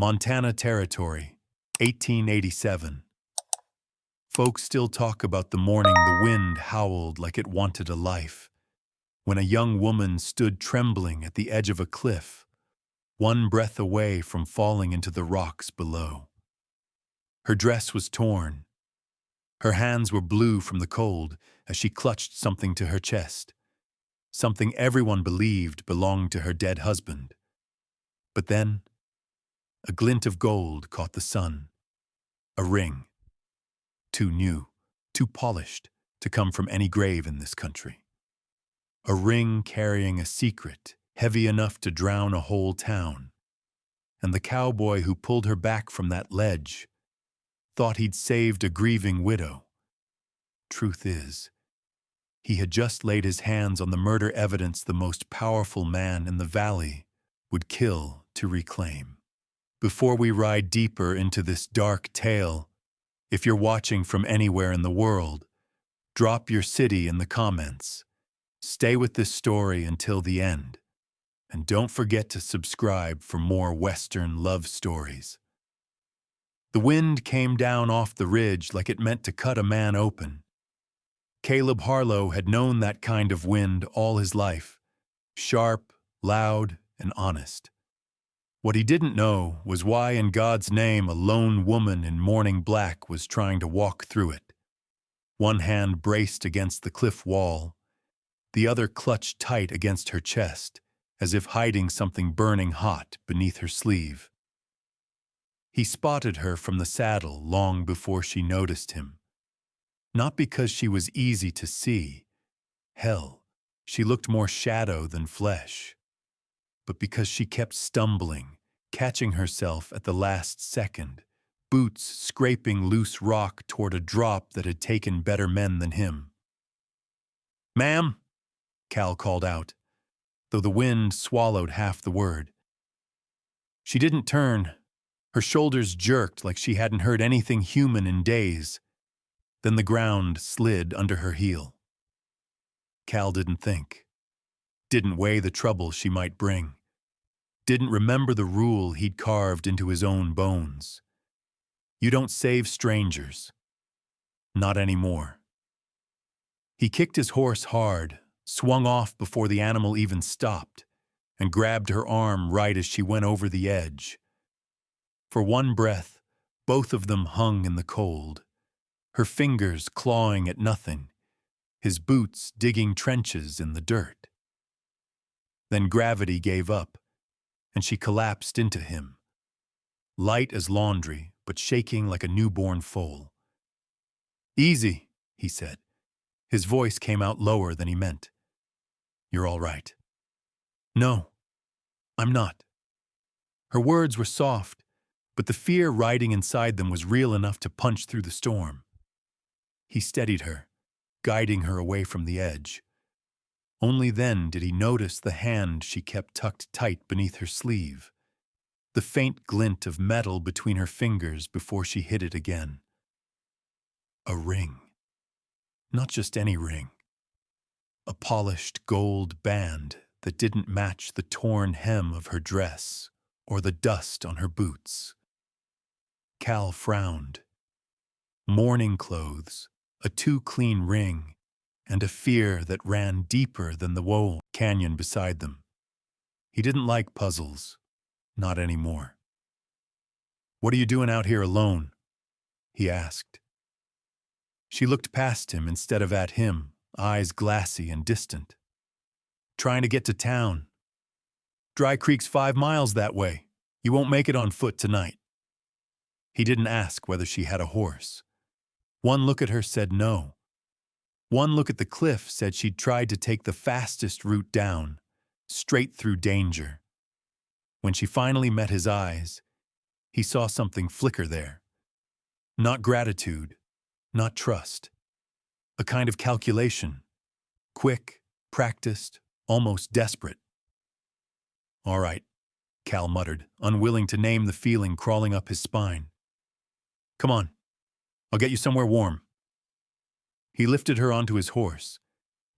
Montana Territory, 1887. Folks still talk about the morning the wind howled like it wanted a life, when a young woman stood trembling at the edge of a cliff, one breath away from falling into the rocks below. Her dress was torn. Her hands were blue from the cold as she clutched something to her chest, something everyone believed belonged to her dead husband. But then, a glint of gold caught the sun. A ring. Too new, too polished to come from any grave in this country. A ring carrying a secret heavy enough to drown a whole town. And the cowboy who pulled her back from that ledge thought he'd saved a grieving widow. Truth is, he had just laid his hands on the murder evidence the most powerful man in the valley would kill to reclaim. Before we ride deeper into this dark tale, if you're watching from anywhere in the world, drop your city in the comments. Stay with this story until the end. And don't forget to subscribe for more Western love stories. The wind came down off the ridge like it meant to cut a man open. Caleb Harlow had known that kind of wind all his life, sharp, loud, and honest. What he didn't know was why in God's name a lone woman in mourning black was trying to walk through it. One hand braced against the cliff wall, the other clutched tight against her chest, as if hiding something burning hot beneath her sleeve. He spotted her from the saddle long before she noticed him. Not because she was easy to see. Hell, she looked more shadow than flesh. But because she kept stumbling, catching herself at the last second, boots scraping loose rock toward a drop that had taken better men than him. "Ma'am," Cal called out, though the wind swallowed half the word. She didn't turn. Her shoulders jerked like she hadn't heard anything human in days. Then the ground slid under her heel. Cal didn't think. Didn't weigh the trouble she might bring. Didn't remember the rule he'd carved into his own bones. You don't save strangers. Not anymore. He kicked his horse hard, swung off before the animal even stopped, and grabbed her arm right as she went over the edge. For one breath, both of them hung in the cold, her fingers clawing at nothing, his boots digging trenches in the dirt. Then gravity gave up, and she collapsed into him, light as laundry, but shaking like a newborn foal. "Easy," he said. His voice came out lower than he meant. "You're all right." "No, I'm not." Her words were soft, but the fear riding inside them was real enough to punch through the storm. He steadied her, guiding her away from the edge. Only then did he notice the hand she kept tucked tight beneath her sleeve, the faint glint of metal between her fingers before she hid it again. A ring. Not just any ring. A polished gold band that didn't match the torn hem of her dress or the dust on her boots. Cal frowned. Mourning clothes, a too-clean ring, and a fear that ran deeper than the woe canyon beside them. He didn't like puzzles. Not anymore. "What are you doing out here alone?" he asked. She looked past him instead of at him, eyes glassy and distant. "Trying to get to town. Dry Creek's 5 miles that way. You won't make it on foot tonight." He didn't ask whether she had a horse. One look at her said no. One look at the cliff said she'd tried to take the fastest route down, straight through danger. When she finally met his eyes, he saw something flicker there. Not gratitude, not trust. A kind of calculation. Quick, practiced, almost desperate. "All right," Cal muttered, unwilling to name the feeling crawling up his spine. "Come on. I'll get you somewhere warm." He lifted her onto his horse,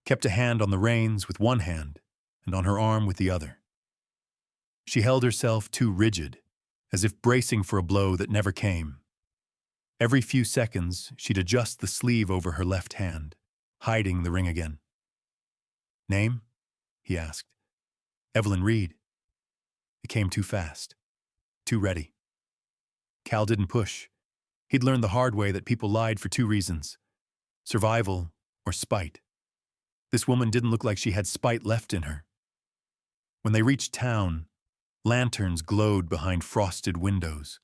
kept a hand on the reins with one hand and on her arm with the other. She held herself too rigid, as if bracing for a blow that never came. Every few seconds, she'd adjust the sleeve over her left hand, hiding the ring again. "Name?" he asked. "Evelyn Reed." It came too fast. Too ready. Cal didn't push. He'd learned the hard way that people lied for two reasons: survival or spite. This woman didn't look like she had spite left in her. When they reached town, lanterns glowed behind frosted windows.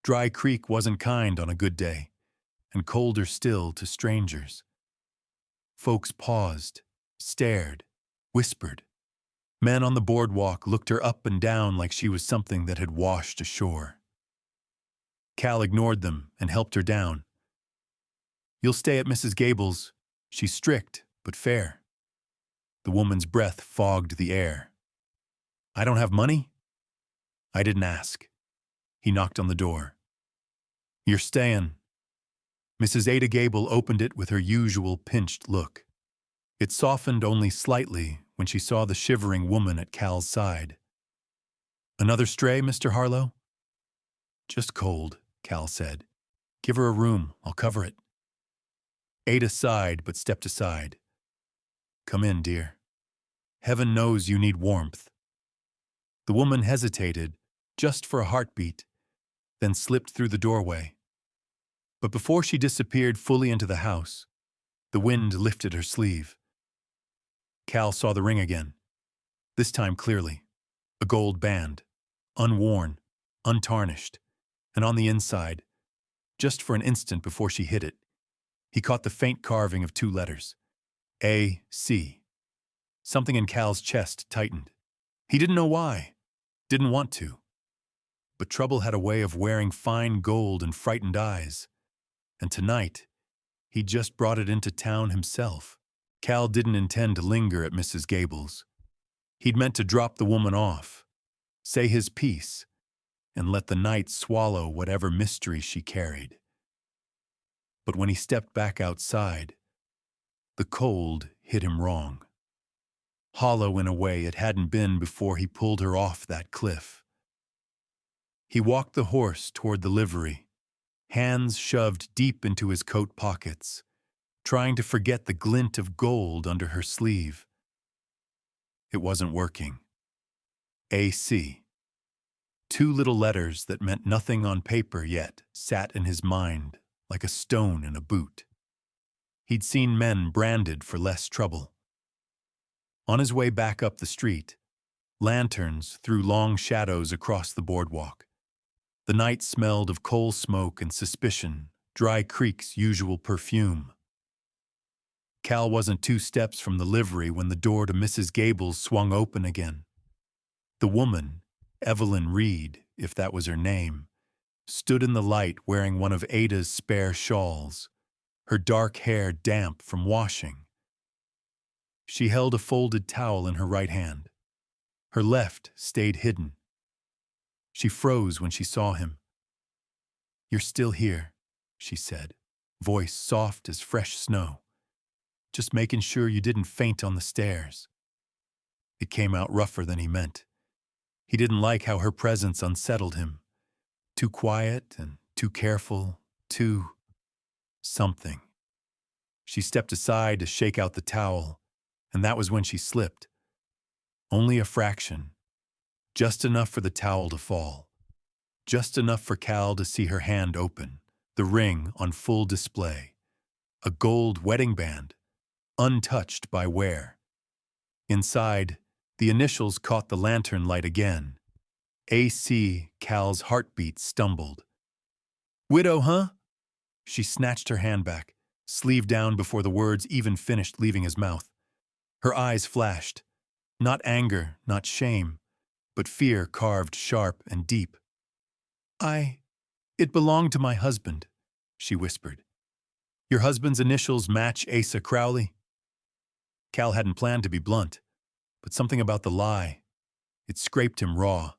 Dry Creek wasn't kind on a good day, and colder still to strangers. Folks paused, stared, whispered. Men on the boardwalk looked her up and down like she was something that had washed ashore. Cal ignored them and helped her down. "You'll stay at Mrs. Gable's. She's strict, but fair." The woman's breath fogged the air. "I don't have money?" "I didn't ask." He knocked on the door. "You're staying." Mrs. Ada Gable opened it with her usual pinched look. It softened only slightly when she saw the shivering woman at Cal's side. "Another stray, Mr. Harlow?" "Just cold," Cal said. "Give her a room. I'll cover it." Ada sighed but stepped aside. "Come in, dear. Heaven knows you need warmth." The woman hesitated, just for a heartbeat, then slipped through the doorway. But before she disappeared fully into the house, the wind lifted her sleeve. Cal saw the ring again, this time clearly. A gold band, unworn, untarnished, and on the inside, just for an instant before she hit it, he caught the faint carving of two letters: A.C. Something in Cal's chest tightened. He didn't know why, didn't want to. But trouble had a way of wearing fine gold and frightened eyes. And tonight, he'd just brought it into town himself. Cal didn't intend to linger at Mrs. Gable's. He'd meant to drop the woman off, say his piece, and let the night swallow whatever mystery she carried. But when he stepped back outside, the cold hit him wrong. Hollow in a way it hadn't been before he pulled her off that cliff. He walked the horse toward the livery, hands shoved deep into his coat pockets, trying to forget the glint of gold under her sleeve. It wasn't working. A.C. Two little letters that meant nothing on paper yet sat in his mind like a stone in a boot. He'd seen men branded for less trouble. On his way back up the street, lanterns threw long shadows across the boardwalk. The night smelled of coal smoke and suspicion, Dry Creek's usual perfume. Cal wasn't 2 steps from the livery when the door to Mrs. Gable's swung open again. The woman, Evelyn Reed, if that was her name, stood in the light wearing one of Ada's spare shawls, her dark hair damp from washing. She held a folded towel in her right hand. Her left stayed hidden. She froze when she saw him. "You're still here," she said, voice soft as fresh snow. "Just making sure you didn't faint on the stairs." It came out rougher than he meant. He didn't like how her presence unsettled him. Too quiet and too careful, too something. She stepped aside to shake out the towel, and that was when she slipped. Only a fraction. Just enough for the towel to fall. Just enough for Cal to see her hand open, the ring on full display. A gold wedding band, untouched by wear. Inside, the initials caught the lantern light again. A.C. Cal's heartbeat stumbled. "Widow, huh?" She snatched her hand back, sleeve down before the words even finished leaving his mouth. Her eyes flashed. Not anger, not shame, but fear carved sharp and deep. It belonged to my husband," she whispered. "Your husband's initials match Asa Crowley?" Cal hadn't planned to be blunt, but something about the lie, it scraped him raw.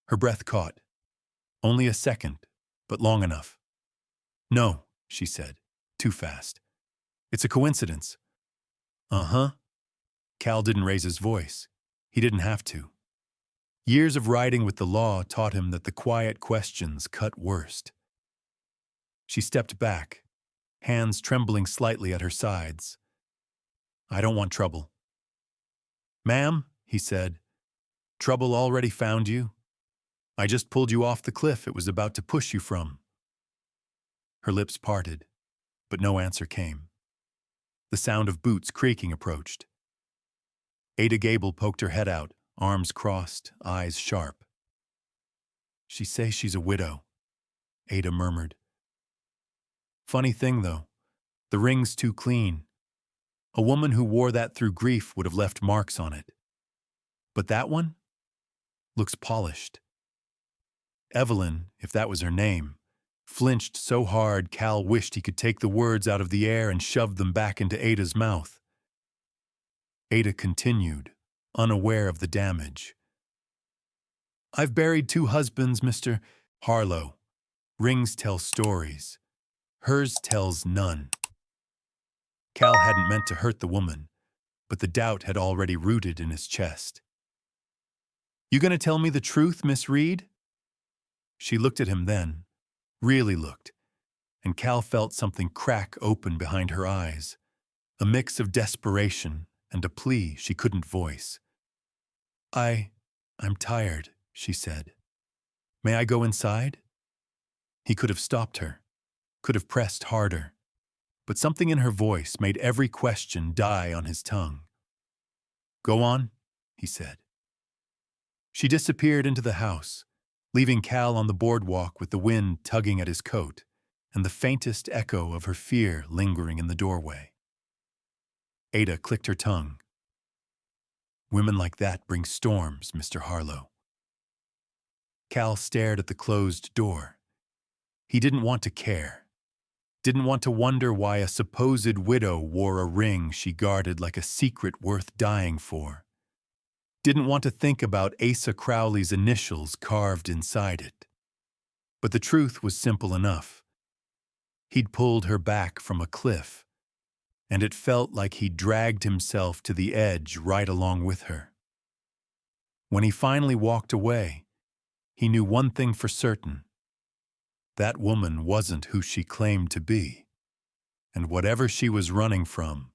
Her breath caught. Only a second, but long enough. "No," she said, too fast. "It's a coincidence." "Uh-huh." Cal didn't raise his voice. He didn't have to. Years of riding with the law taught him that the quiet questions cut worst. She stepped back, hands trembling slightly at her sides. "I don't want trouble." "Ma'am," he said, "trouble already found you. I just pulled you off the cliff it was about to push you from." Her lips parted, but no answer came. The sound of boots creaking approached. Ada Gable poked her head out, arms crossed, eyes sharp. "She says she's a widow," Ada murmured. "Funny thing, though, the ring's too clean. A woman who wore that through grief would have left marks on it. But that one looks polished." Evelyn, if that was her name, flinched so hard Cal wished he could take the words out of the air and shove them back into Ada's mouth. Ada continued, unaware of the damage. "I've buried 2 husbands, Mr. Harlow. Rings tell stories. Hers tells none." Cal hadn't meant to hurt the woman, but the doubt had already rooted in his chest. "You gonna tell me the truth, Miss Reed?" She looked at him then, really looked, and Cal felt something crack open behind her eyes, a mix of desperation and a plea she couldn't voice. I'm tired," she said. "May I go inside?" He could have stopped her, could have pressed harder, but something in her voice made every question die on his tongue. "Go on," he said. She disappeared into the house, leaving Cal on the boardwalk with the wind tugging at his coat and the faintest echo of her fear lingering in the doorway. Ada clicked her tongue. "Women like that bring storms, Mr. Harlow." Cal stared at the closed door. He didn't want to care. Didn't want to wonder why a supposed widow wore a ring she guarded like a secret worth dying for. Didn't want to think about Asa Crowley's initials carved inside it. But the truth was simple enough. He'd pulled her back from a cliff, and it felt like he'd dragged himself to the edge right along with her. When he finally walked away, he knew one thing for certain. That woman wasn't who she claimed to be, and whatever she was running from,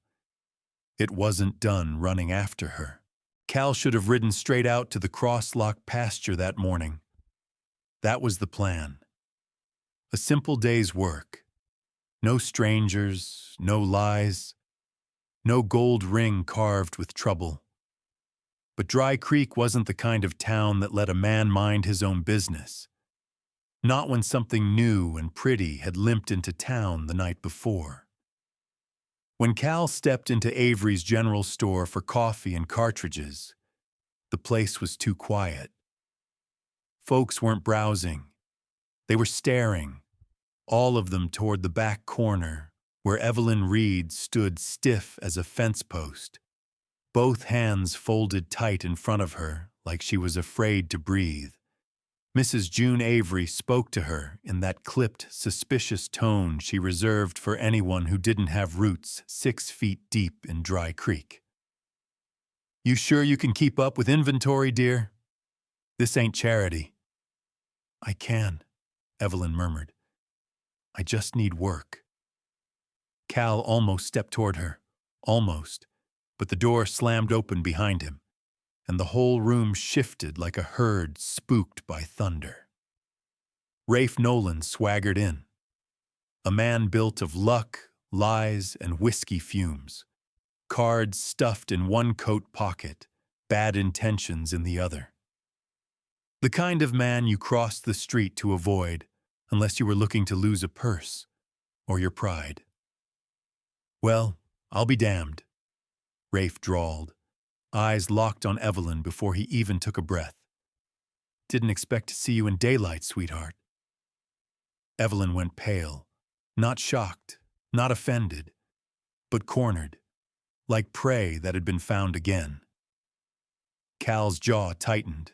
it wasn't done running after her. Cal should have ridden straight out to the cross-lock pasture that morning. That was the plan. A simple day's work. No strangers, no lies, no gold ring carved with trouble. But Dry Creek wasn't the kind of town that let a man mind his own business. Not when something new and pretty had limped into town the night before. When Cal stepped into Avery's general store for coffee and cartridges, the place was too quiet. Folks weren't browsing. They were staring, all of them toward the back corner where Evelyn Reed stood stiff as a fence post, both hands folded tight in front of her like she was afraid to breathe. Mrs. June Avery spoke to her in that clipped, suspicious tone she reserved for anyone who didn't have roots 6 feet deep in Dry Creek. "You sure you can keep up with inventory, dear? This ain't charity." "I can," Evelyn murmured. "I just need work." Cal almost stepped toward her, almost, but the door slammed open behind him, and the whole room shifted like a herd spooked by thunder. Rafe Nolan swaggered in, a man built of luck, lies, and whiskey fumes, cards stuffed in one coat pocket, bad intentions in the other. The kind of man you crossed the street to avoid unless you were looking to lose a purse or your pride. "Well, I'll be damned," Rafe drawled, eyes locked on Evelyn before he even took a breath. "Didn't expect to see you in daylight, sweetheart." Evelyn went pale, not shocked, not offended, but cornered, like prey that had been found again. Cal's jaw tightened.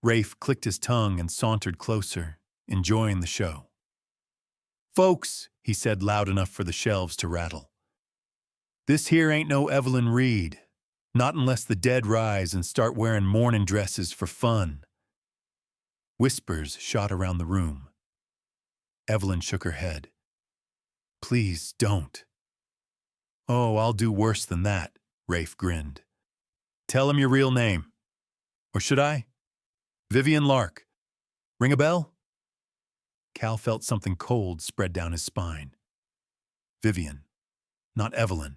Rafe clicked his tongue and sauntered closer, enjoying the show. "Folks," he said loud enough for the shelves to rattle, "this here ain't no Evelyn Reed. Not unless the dead rise and start wearing mourning dresses for fun. Whispers shot around the room. Evelyn shook her head. Please don't. Oh, I'll do worse than that, Rafe grinned. Tell him your real name. Or should I? Vivian Lark. Ring a bell? Cal felt something cold spread down his spine. Vivian, not Evelyn.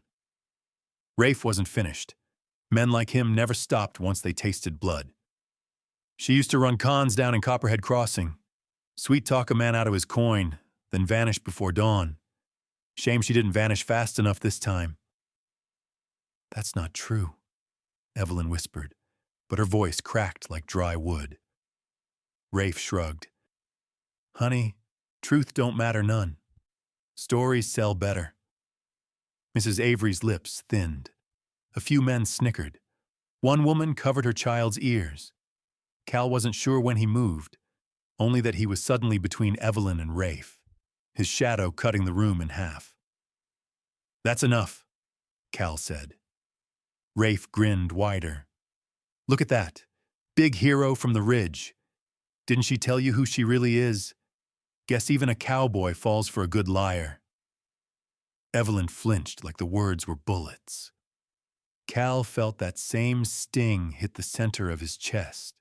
Rafe wasn't finished. Men like him never stopped once they tasted blood. She used to run cons down in Copperhead Crossing. Sweet-talk a man out of his coin, then vanish before dawn. Shame she didn't vanish fast enough this time. That's not true, Evelyn whispered, but her voice cracked like dry wood. Rafe shrugged. Honey, truth don't matter none. Stories sell better. Mrs. Avery's lips thinned. A few men snickered. One woman covered her child's ears. Cal wasn't sure when he moved, only that he was suddenly between Evelyn and Rafe, his shadow cutting the room in half. That's enough, Cal said. Rafe grinned wider. Look at that. Big hero from the ridge. Didn't she tell you who she really is? Guess even a cowboy falls for a good liar. Evelyn flinched like the words were bullets. Cal felt that same sting hit the center of his chest.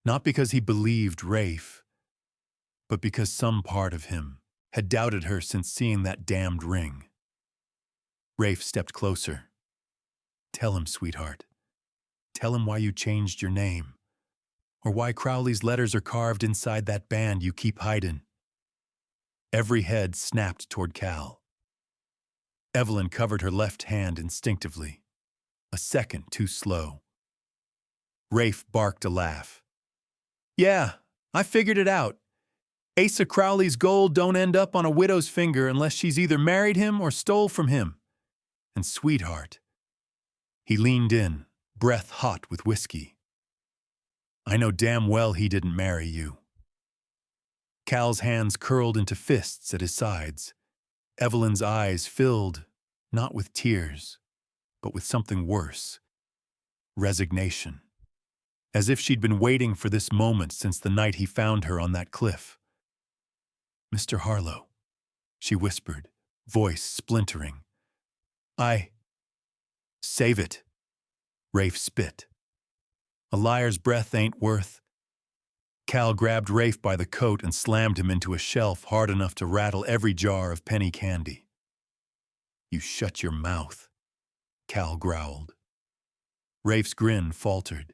Not because he believed Rafe, but because some part of him had doubted her since seeing that damned ring. Rafe stepped closer. Tell him, sweetheart. Tell him why you changed your name, or why Crowley's letters are carved inside that band you keep hiding. Every head snapped toward Cal. Evelyn covered her left hand instinctively, a second too slow. Rafe barked a laugh. Yeah, I figured it out. Asa Crowley's gold don't end up on a widow's finger unless she's either married him or stole from him. And sweetheart. He leaned in, breath hot with whiskey. I know damn well he didn't marry you. Cal's hands curled into fists at his sides. Evelyn's eyes filled, not with tears, but with something worse. Resignation. As if she'd been waiting for this moment since the night he found her on that cliff. Mr. Harlow, she whispered, voice splintering. Save it. Rafe spit. A liar's breath ain't worth. Cal grabbed Rafe by the coat and slammed him into a shelf hard enough to rattle every jar of penny candy. You shut your mouth, Cal growled. Rafe's grin faltered.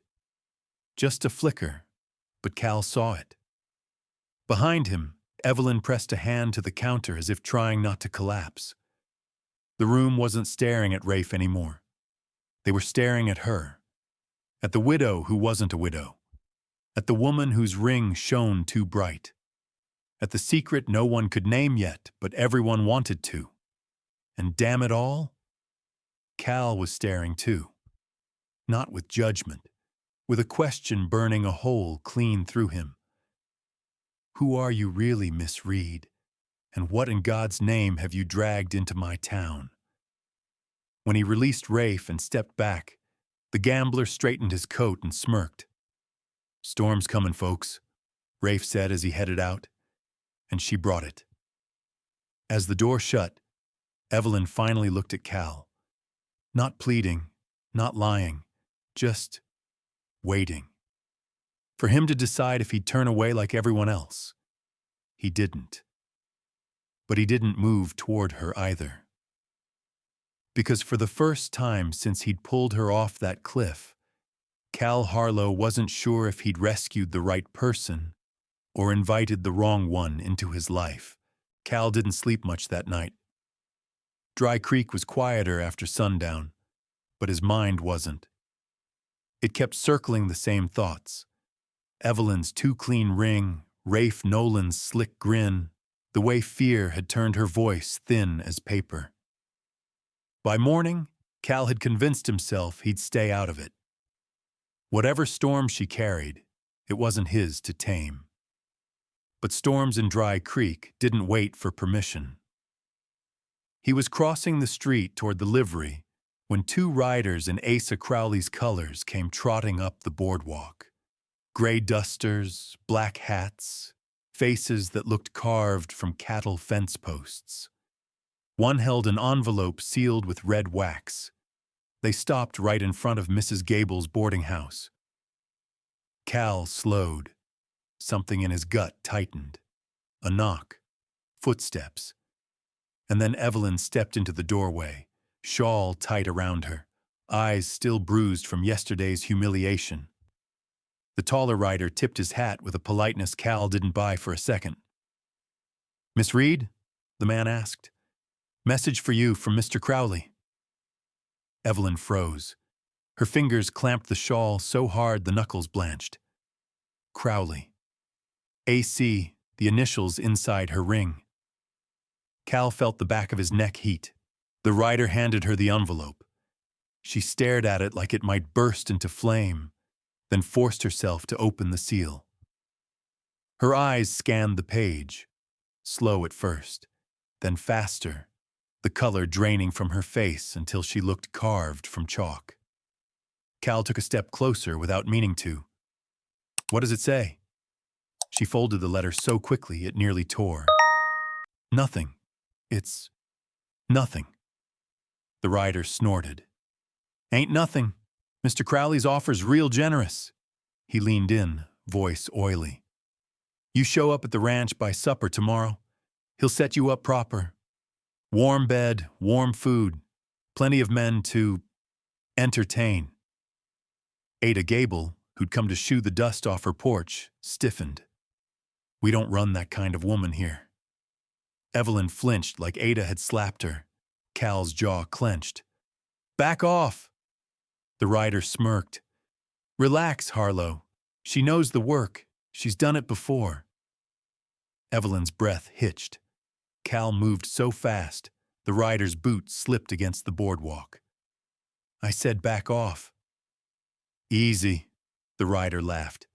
Just a flicker, but Cal saw it. Behind him, Evelyn pressed a hand to the counter as if trying not to collapse. The room wasn't staring at Rafe anymore. They were staring at her. At the widow who wasn't a widow. At the woman whose ring shone too bright. At the secret no one could name yet, but everyone wanted to. And damn it all, Cal was staring too. Not with judgment, with a question burning a hole clean through him. Who are you really, Miss Reed? And what in God's name have you dragged into my town? When he released Rafe and stepped back, the gambler straightened his coat and smirked. Storm's coming, folks, Rafe said as he headed out, and she brought it. As the door shut, Evelyn finally looked at Cal. Not pleading, not lying, just waiting. For him to decide if he'd turn away like everyone else. He didn't. But he didn't move toward her either. Because for the first time since he'd pulled her off that cliff, Cal Harlow wasn't sure if he'd rescued the right person or invited the wrong one into his life. Cal didn't sleep much that night. Dry Creek was quieter after sundown, but his mind wasn't. It kept circling the same thoughts. Evelyn's too clean ring, Rafe Nolan's slick grin, the way fear had turned her voice thin as paper. By morning, Cal had convinced himself he'd stay out of it. Whatever storm she carried, it wasn't his to tame. But storms in Dry Creek didn't wait for permission. He was crossing the street toward the livery when two riders in Asa Crowley's colors came trotting up the boardwalk. Gray dusters, black hats, faces that looked carved from cattle fence posts. One held an envelope sealed with red wax. They stopped right in front of Mrs. Gable's boarding house. Cal slowed. Something in his gut tightened. A knock. Footsteps. And then Evelyn stepped into the doorway, shawl tight around her, eyes still bruised from yesterday's humiliation. The taller rider tipped his hat with a politeness Cal didn't buy for a second. "Miss Reed?" the man asked. "Message for you from Mr. Crowley." Evelyn froze. Her fingers clamped the shawl so hard the knuckles blanched. Crowley. AC, the initials inside her ring. Cal felt the back of his neck heat. The rider handed her the envelope. She stared at it like it might burst into flame, then forced herself to open the seal. Her eyes scanned the page, slow at first, then faster, the color draining from her face until she looked carved from chalk. Cal took a step closer without meaning to. "What does it say?" She folded the letter so quickly it nearly tore. "Nothing. It's nothing." The rider snorted. "Ain't nothing. Mr. Crowley's offer's real generous." He leaned in, voice oily. "You show up at the ranch by supper tomorrow. He'll set you up proper. Warm bed, warm food, plenty of men to entertain." Ada Gable, who'd come to shoo the dust off her porch, stiffened. "We don't run that kind of woman here." Evelyn flinched like Ada had slapped her. Cal's jaw clenched. "Back off!" The rider smirked. "Relax, Harlow. She knows the work. She's done it before." Evelyn's breath hitched. Cal moved so fast, the rider's boot slipped against the boardwalk. "I said back off." "Easy," the rider laughed.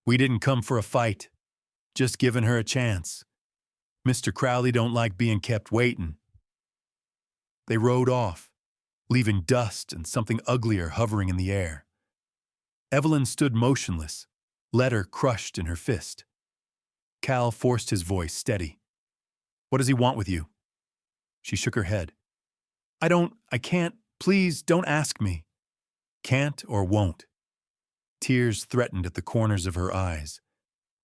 "We didn't come for a fight. Just giving her a chance. Mr. Crowley don't like being kept waiting." They rode off, leaving dust and something uglier hovering in the air. Evelyn stood motionless, letter crushed in her fist. Cal forced his voice steady. "What does he want with you?" She shook her head. I can't, please don't ask me." Can't or won't. Tears threatened at the corners of her eyes,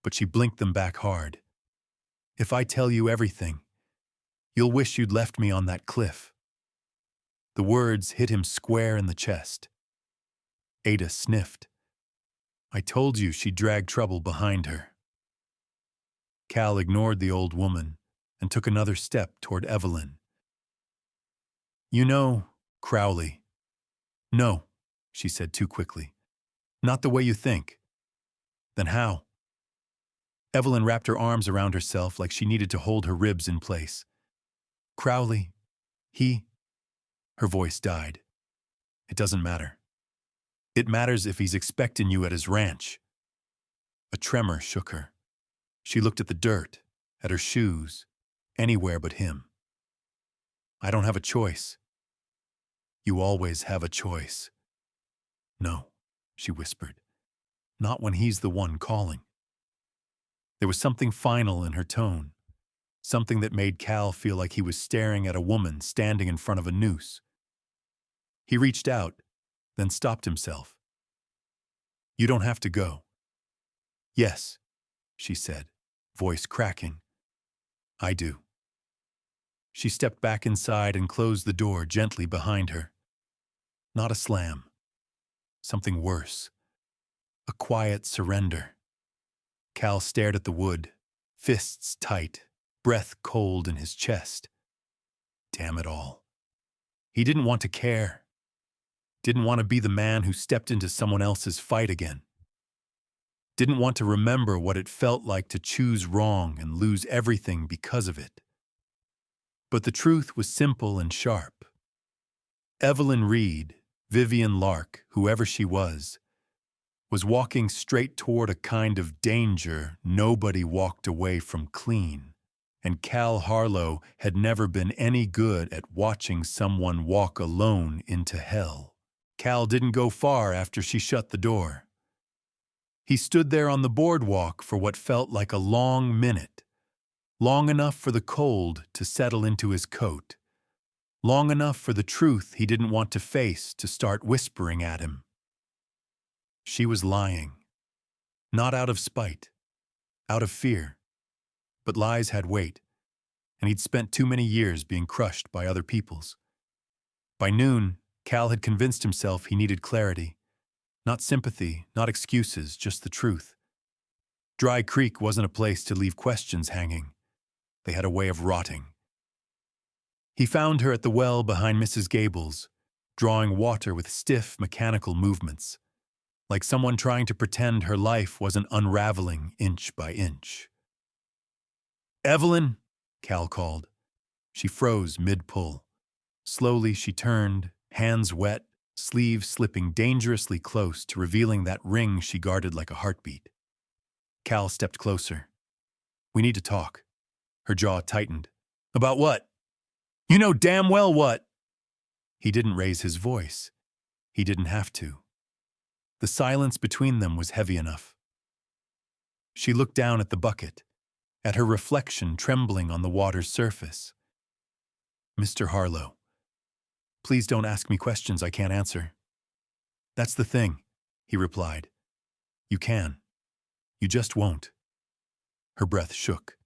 but she blinked them back hard. "If I tell you everything, you'll wish you'd left me on that cliff." The words hit him square in the chest. Ada sniffed. "I told you she'd drag trouble behind her." Cal ignored the old woman and took another step toward Evelyn. "You know, Crowley." "No," she said too quickly. "Not the way you think." "Then how?" Evelyn wrapped her arms around herself like she needed to hold her ribs in place. "Crowley, he..." Her voice died. "It doesn't matter. It matters if he's expecting you at his ranch." A tremor shook her. She looked at the dirt, at her shoes, anywhere but him. "I don't have a choice." "You always have a choice." "No," she whispered. "Not when he's the one calling." There was something final in her tone, something that made Cal feel like he was staring at a woman standing in front of a noose. He reached out, then stopped himself. "You don't have to go." "Yes," she said, voice cracking. "I do." She stepped back inside and closed the door gently behind her. Not a slam. Something worse. A quiet surrender. Cal stared at the wood, fists tight, breath cold in his chest. Damn it all. He didn't want to care. Didn't want to be the man who stepped into someone else's fight again. Didn't want to remember what it felt like to choose wrong and lose everything because of it. But the truth was simple and sharp. Evelyn Reed, Vivian Lark, whoever she was walking straight toward a kind of danger nobody walked away from clean. and Cal Harlow had never been any good at watching someone walk alone into hell. Cal didn't go far after she shut the door. He stood there on the boardwalk for what felt like a long minute, long enough for the cold to settle into his coat, long enough for the truth he didn't want to face to start whispering at him. She was lying, not out of spite, out of fear, but lies had weight, and he'd spent too many years being crushed by other people's. By noon, Cal had convinced himself he needed clarity. Not sympathy, not excuses, just the truth. Dry Creek wasn't a place to leave questions hanging. They had a way of rotting. He found her at the well behind Mrs. Gable's, drawing water with stiff, mechanical movements, like someone trying to pretend her life wasn't unraveling inch by inch. "Evelyn," Cal called. She froze mid-pull. Slowly she turned, hands wet, sleeves slipping dangerously close to revealing that ring she guarded like a heartbeat. Cal stepped closer. "We need to talk." Her jaw tightened. "About what?" "You know damn well what." He didn't raise his voice. He didn't have to. The silence between them was heavy enough. She looked down at the bucket, at her reflection trembling on the water's surface. "Mr. Harlow, please don't ask me questions I can't answer." "That's the thing," he replied. "You can. You just won't." Her breath shook.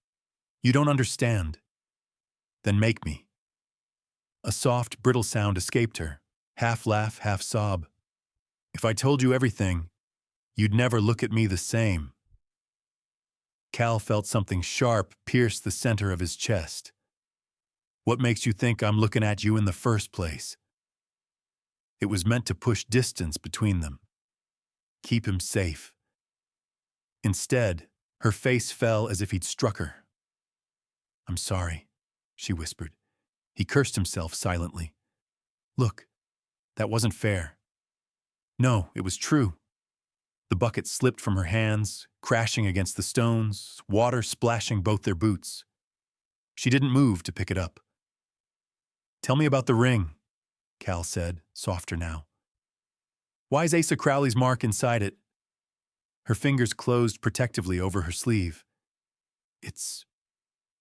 "You don't understand." "Then make me." A soft, brittle sound escaped her, half laugh, half sob. "If I told you everything, you'd never look at me the same." Cal felt something sharp pierce the center of his chest. "What makes you think I'm looking at you in the first place?" It was meant to push distance between them, keep him safe. Instead, her face fell as if he'd struck her. "I'm sorry," she whispered. He cursed himself silently. "Look, that wasn't fair." No, it was true. The bucket slipped from her hands, crashing against the stones, water splashing both their boots. She didn't move to pick it up. "Tell me about the ring," Cal said, softer now. "Why is Asa Crowley's mark inside it?" Her fingers closed protectively over her sleeve. "It's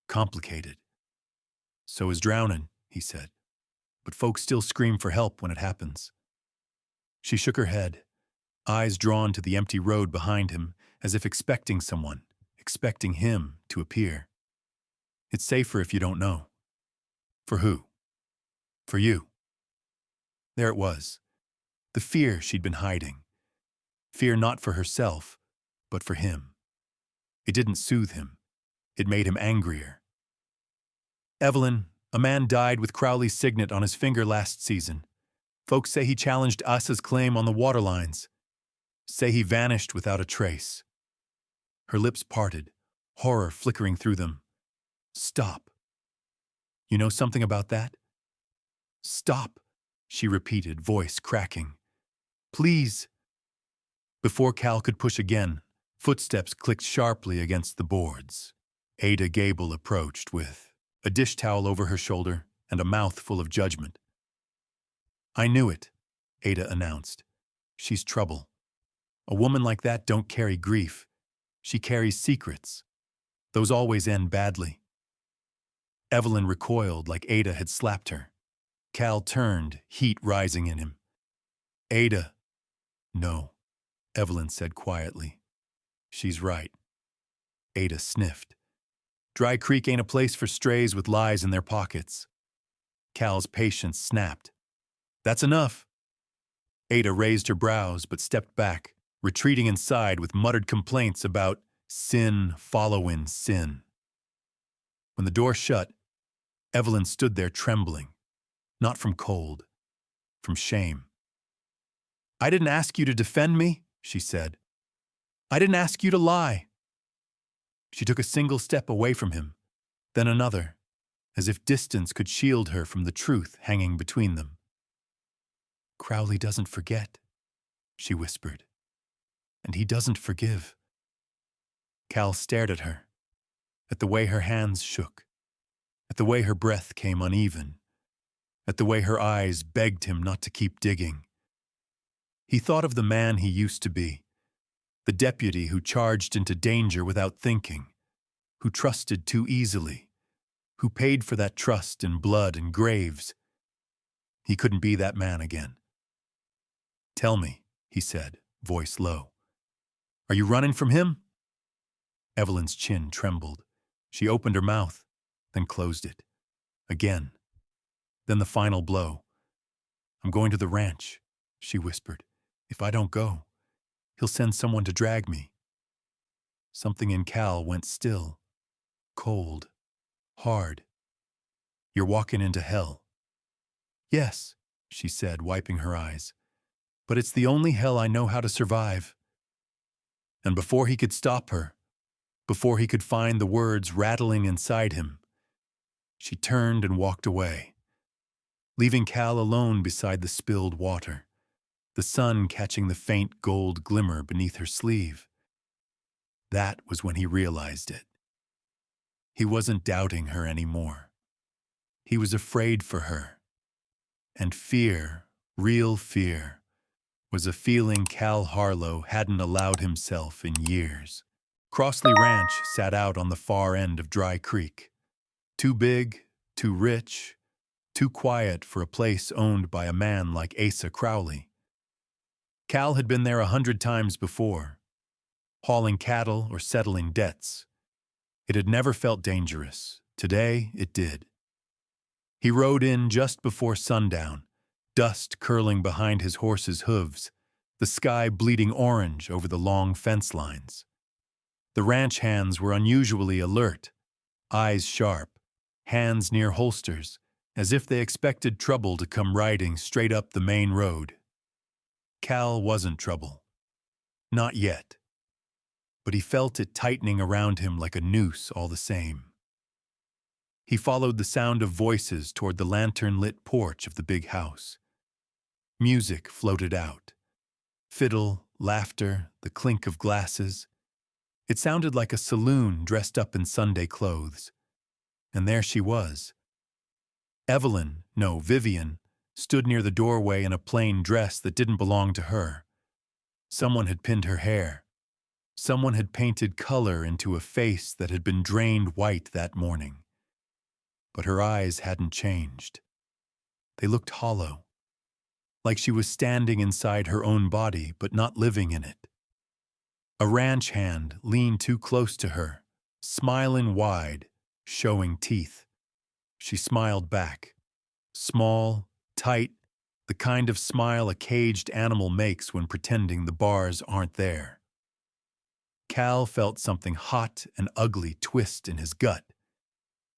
complicated." "So is drowning," he said. "But folks still scream for help when it happens." She shook her head, eyes drawn to the empty road behind him, as if expecting someone, expecting him to appear. "It's safer if you don't know." "For who?" "For you." There it was, the fear she'd been hiding. Fear not for herself, but for him. It didn't soothe him. It made him angrier. "Evelyn, a man died with Crowley's signet on his finger last season. Folks say he challenged Asa's claim on the water lines. Say he vanished without a trace." Her lips parted, horror flickering through them. "Stop. You know something about that?" "Stop," she repeated, voice cracking. "Please." Before Cal could push again, footsteps clicked sharply against the boards. Ada Gable approached with a dish towel over her shoulder and a mouth full of judgment. "I knew it," Ada announced. "She's trouble. A woman like that don't carry grief. She carries secrets. Those always end badly." Evelyn recoiled like Ada had slapped her. Cal turned, heat rising in him. "Ada." "No," Evelyn said quietly. "She's right." Ada sniffed. Dry Creek ain't a place for strays with lies in their pockets. Cal's patience snapped. "That's enough." Ada raised her brows but stepped back, retreating inside with muttered complaints about sin following sin. When the door shut, Evelyn stood there trembling, not from cold, from shame. "I didn't ask you to defend me," she said. "I didn't ask you to lie." She took a single step away from him, then another, as if distance could shield her from the truth hanging between them. "Crowley doesn't forget," she whispered. "And he doesn't forgive." Cal stared at her. at the way her hands shook, at the way her breath came uneven, at the way her eyes begged him not to keep digging. He thought of the man he used to be, the deputy who charged into danger without thinking, who trusted too easily, who paid for that trust in blood and graves. He couldn't be that man again. "Tell me," he said, voice low. "Are you running from him?" Evelyn's chin trembled. She opened her mouth, then closed it. Again. Then the final blow. "I'm going to the ranch," she whispered. "If I don't go, he'll send someone to drag me." Something in Cal went still, cold, hard. "You're walking into hell." "Yes," she said, wiping her eyes. "But it's the only hell I know how to survive." And before he could stop her, before he could find the words rattling inside him, she turned and walked away, leaving Cal alone beside the spilled water, the sun catching the faint gold glimmer beneath her sleeve. That was when he realized it. He wasn't doubting her anymore. He was afraid for her. And fear, real fear, was a feeling Cal Harlow hadn't allowed himself in years. Crossley Ranch sat out on the far end of Dry Creek. Too big, too rich, too quiet for a place owned by a man like Asa Crowley. Cal had been there 100 times before, hauling cattle or settling debts. It had never felt dangerous. Today, it did. He rode in just before sundown, dust curling behind his horse's hooves, the sky bleeding orange over the long fence lines. The ranch hands were unusually alert, eyes sharp, hands near holsters, as if they expected trouble to come riding straight up the main road. Cal wasn't trouble. Not yet. But he felt it tightening around him like a noose all the same. He followed the sound of voices toward the lantern-lit porch of the big house. Music floated out. Fiddle, laughter, the clink of glasses. It sounded like a saloon dressed up in Sunday clothes. And there she was. Vivian, stood near the doorway in a plain dress that didn't belong to her. Someone had pinned her hair. Someone had painted color into a face that had been drained white that morning. But her eyes hadn't changed. They looked hollow, like she was standing inside her own body but not living in it. A ranch hand leaned too close to her, smiling wide, showing teeth. She smiled back. Small, tight, the kind of smile a caged animal makes when pretending the bars aren't there. Cal felt something hot and ugly twist in his gut.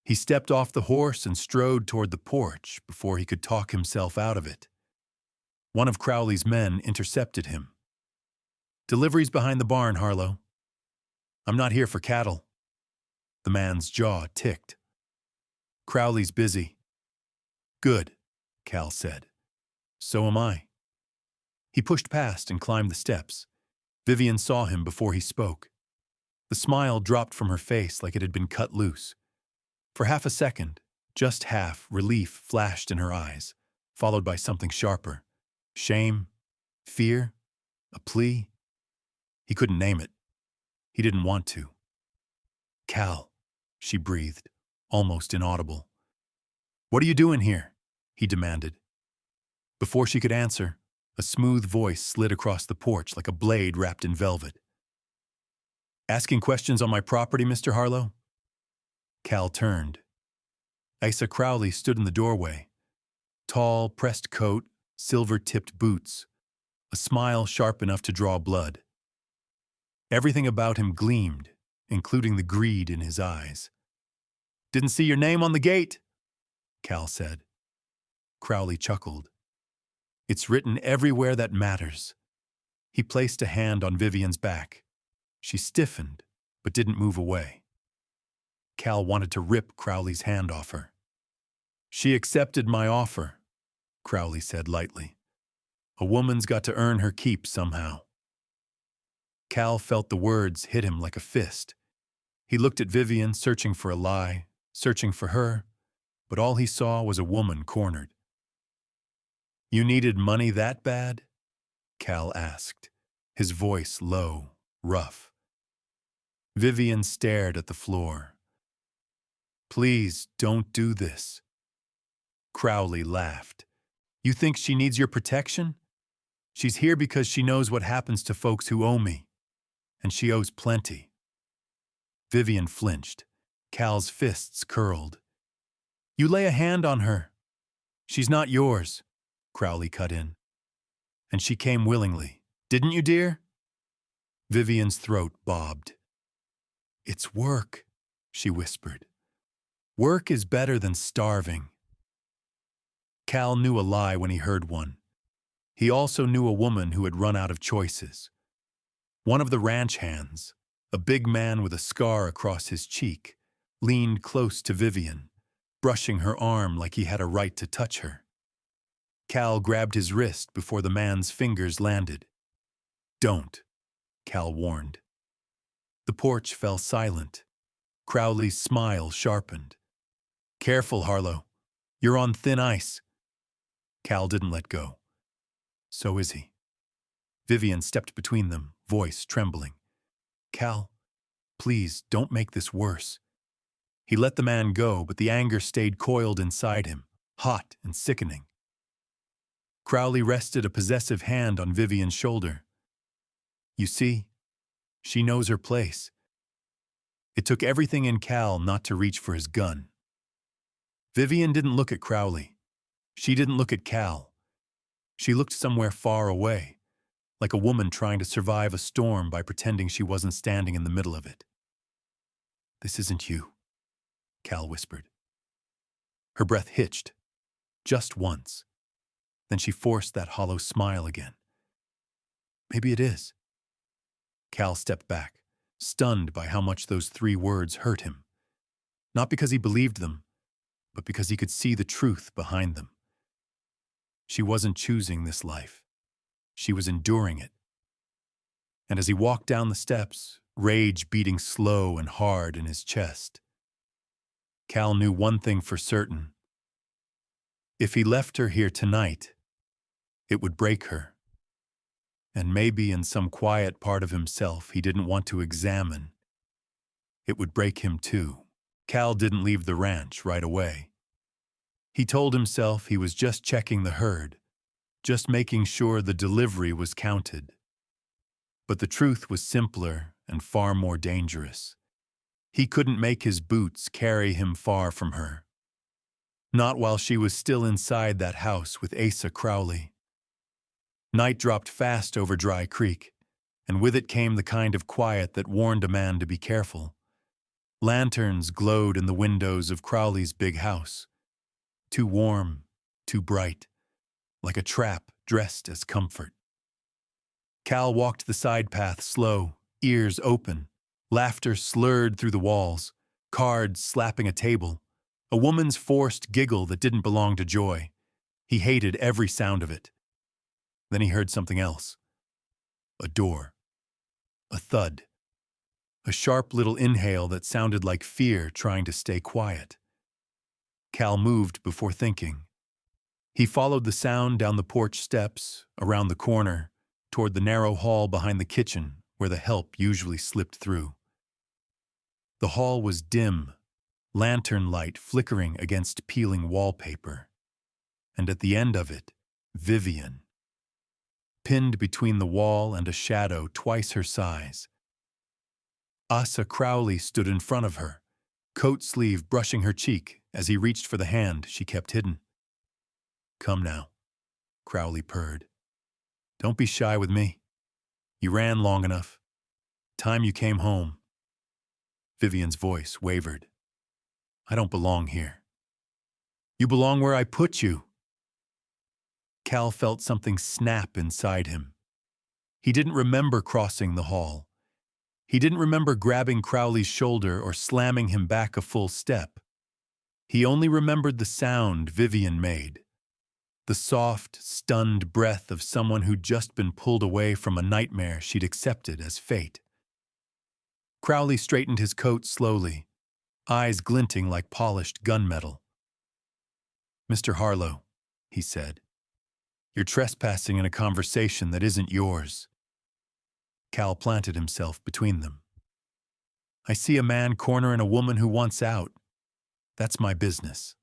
He stepped off the horse and strode toward the porch before he could talk himself out of it. One of Crowley's men intercepted him. "Delivery's behind the barn, Harlow." "I'm not here for cattle." The man's jaw ticked. "Crowley's busy." "Good," Cal said. "So am I." He pushed past and climbed the steps. Vivian saw him before he spoke. The smile dropped from her face like it had been cut loose. For half a second, just half, relief flashed in her eyes, followed by something sharper. Shame? Fear? A plea? He couldn't name it. He didn't want to. "Cal," she breathed, almost inaudible. "What are you doing here?" he demanded. Before she could answer, a smooth voice slid across the porch like a blade wrapped in velvet. "Asking questions on my property, Mr. Harlow?" Cal turned. Asa Crowley stood in the doorway. Tall, pressed coat, silver-tipped boots, a smile sharp enough to draw blood. Everything about him gleamed, including the greed in his eyes. "Didn't see your name on the gate," Cal said. Crowley chuckled. "It's written everywhere that matters." He placed a hand on Vivian's back. She stiffened, but didn't move away. Cal wanted to rip Crowley's hand off her. "She accepted my offer," Crowley said lightly. "A woman's got to earn her keep somehow." Cal felt the words hit him like a fist. He looked at Vivian, searching for a lie, searching for her, but all he saw was a woman cornered. "You needed money that bad?" Cal asked, his voice low, rough. Vivian stared at the floor. "Please, don't do this." Crowley laughed. "You think she needs your protection? She's here because she knows what happens to folks who owe me. And she owes plenty." Vivian flinched. Cal's fists curled. "You lay a hand on her." "She's not yours," Crowley cut in. "And she came willingly. Didn't you, dear?" Vivian's throat bobbed. "It's work," she whispered. "Work is better than starving." Cal knew a lie when he heard one. He also knew a woman who had run out of choices. One of the ranch hands, a big man with a scar across his cheek, leaned close to Vivian, brushing her arm like he had a right to touch her. Cal grabbed his wrist before the man's fingers landed. "Don't," Cal warned. The porch fell silent. Crowley's smile sharpened. "Careful, Harlow. You're on thin ice." Cal didn't let go. "So is he." Vivian stepped between them, voice trembling. "Cal, please don't make this worse." He let the man go, but the anger stayed coiled inside him, hot and sickening. Crowley rested a possessive hand on Vivian's shoulder. "You see, she knows her place." It took everything in Cal not to reach for his gun. Vivian didn't look at Crowley. She didn't look at Cal. She looked somewhere far away, like a woman trying to survive a storm by pretending she wasn't standing in the middle of it. "This isn't you," Cal whispered. Her breath hitched, just once. Then she forced that hollow smile again. "Maybe it is." Cal stepped back, stunned by how much those 3 words hurt him. Not because he believed them, but because he could see the truth behind them. She wasn't choosing this life. She was enduring it. And as he walked down the steps, rage beating slow and hard in his chest, Cal knew one thing for certain. If he left her here tonight, it would break her. And maybe in some quiet part of himself he didn't want to examine, it would break him too. Cal didn't leave the ranch right away. He told himself he was just checking the herd, just making sure the delivery was counted. But the truth was simpler and far more dangerous. He couldn't make his boots carry him far from her. Not while she was still inside that house with Asa Crowley. Night dropped fast over Dry Creek, and with it came the kind of quiet that warned a man to be careful. Lanterns glowed in the windows of Crowley's big house. Too warm, too bright, like a trap dressed as comfort. Cal walked the side path slow, ears open. Laughter slurred through the walls, cards slapping a table, a woman's forced giggle that didn't belong to joy. He hated every sound of it. Then he heard something else. A door. A thud. A sharp little inhale that sounded like fear trying to stay quiet. Cal moved before thinking. He followed the sound down the porch steps, around the corner, toward the narrow hall behind the kitchen where the help usually slipped through. The hall was dim, lantern light flickering against peeling wallpaper. And at the end of it, Vivian. Pinned between the wall and a shadow twice her size. Asa Crowley stood in front of her, coat sleeve brushing her cheek as he reached for the hand she kept hidden. "Come now," Crowley purred. "Don't be shy with me. You ran long enough. Time you came home." Vivian's voice wavered. "I don't belong here." "You belong where I put you." Cal felt something snap inside him. He didn't remember crossing the hall. He didn't remember grabbing Crowley's shoulder or slamming him back a full step. He only remembered the sound Vivian made. The soft, stunned breath of someone who'd just been pulled away from a nightmare she'd accepted as fate. Crowley straightened his coat slowly, eyes glinting like polished gunmetal. "Mr. Harlow," he said, "you're trespassing in a conversation that isn't yours." Cal planted himself between them. "I see a man cornering a woman who wants out. That's my business."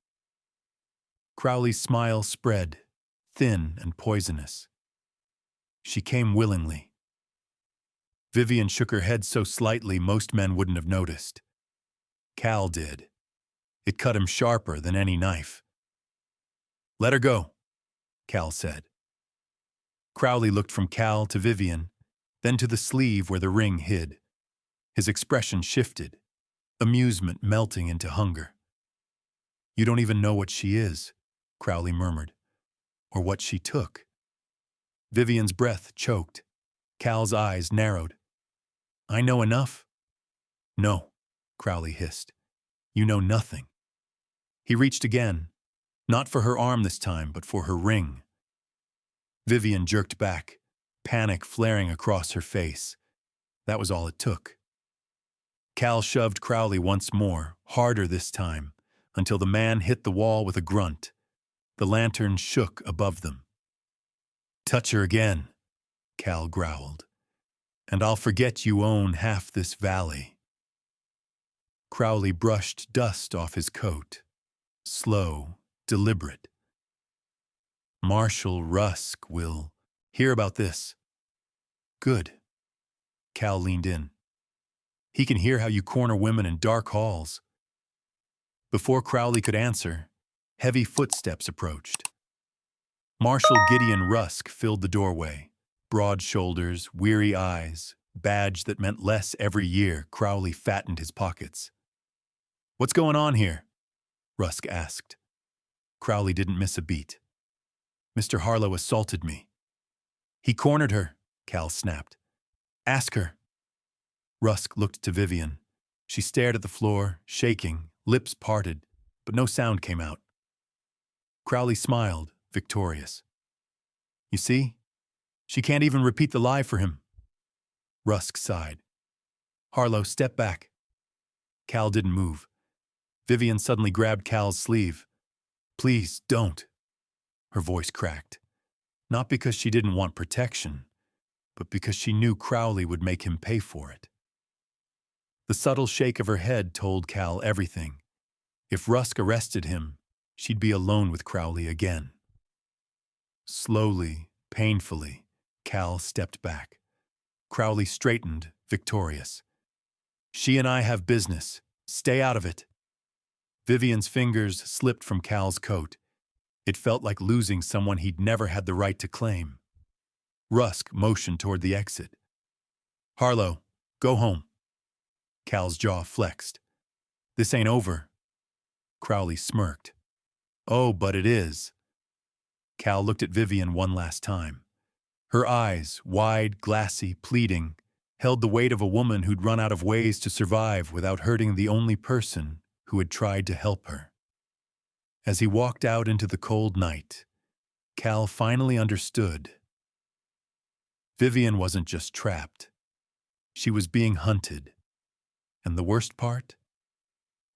Crowley's smile spread, thin and poisonous. "She came willingly." Vivian shook her head so slightly most men wouldn't have noticed. Cal did. It cut him sharper than any knife. "Let her go," Cal said. Crowley looked from Cal to Vivian, then to the sleeve where the ring hid. His expression shifted, amusement melting into hunger. "You don't even know what she is," Crowley murmured, "or what she took." Vivian's breath choked. Cal's eyes narrowed. "I know enough." "No," Crowley hissed. "You know nothing." He reached again, not for her arm this time, but for her ring. Vivian jerked back, panic flaring across her face. That was all it took. Cal shoved Crowley once more, harder this time, until the man hit the wall with a grunt. The lantern shook above them. "Touch her again," Cal growled, "and I'll forget you own half this valley." Crowley brushed dust off his coat. Slow, deliberate. "Marshal Rusk will hear about this." "Good." Cal leaned in. "He can hear how you corner women in dark halls." Before Crowley could answer, heavy footsteps approached. Marshal Gideon Rusk filled the doorway. Broad shoulders, weary eyes, badge that meant less every year. Crowley fattened his pockets. "What's going on here?" Rusk asked. Crowley didn't miss a beat. "Mr. Harlow assaulted me." "He cornered her," Cal snapped. "Ask her." Rusk looked to Vivian. She stared at the floor, shaking, lips parted, but no sound came out. Crowley smiled, victorious. "You see? She can't even repeat the lie for him." Rusk sighed. "Harlow, step back." Cal didn't move. Vivian suddenly grabbed Cal's sleeve. "Please, don't." Her voice cracked. Not because she didn't want protection, but because she knew Crowley would make him pay for it. The subtle shake of her head told Cal everything. If Rusk arrested him, she'd be alone with Crowley again. Slowly, painfully, Cal stepped back. Crowley straightened, victorious. "She and I have business. Stay out of it." Vivian's fingers slipped from Cal's coat. It felt like losing someone he'd never had the right to claim. Rusk motioned toward the exit. "Harlow, go home." Cal's jaw flexed. "This ain't over." Crowley smirked. "Oh, but it is." Cal looked at Vivian one last time. Her eyes, wide, glassy, pleading, held the weight of a woman who'd run out of ways to survive without hurting the only person who had tried to help her. As he walked out into the cold night, Cal finally understood. Vivian wasn't just trapped. She was being hunted. And the worst part?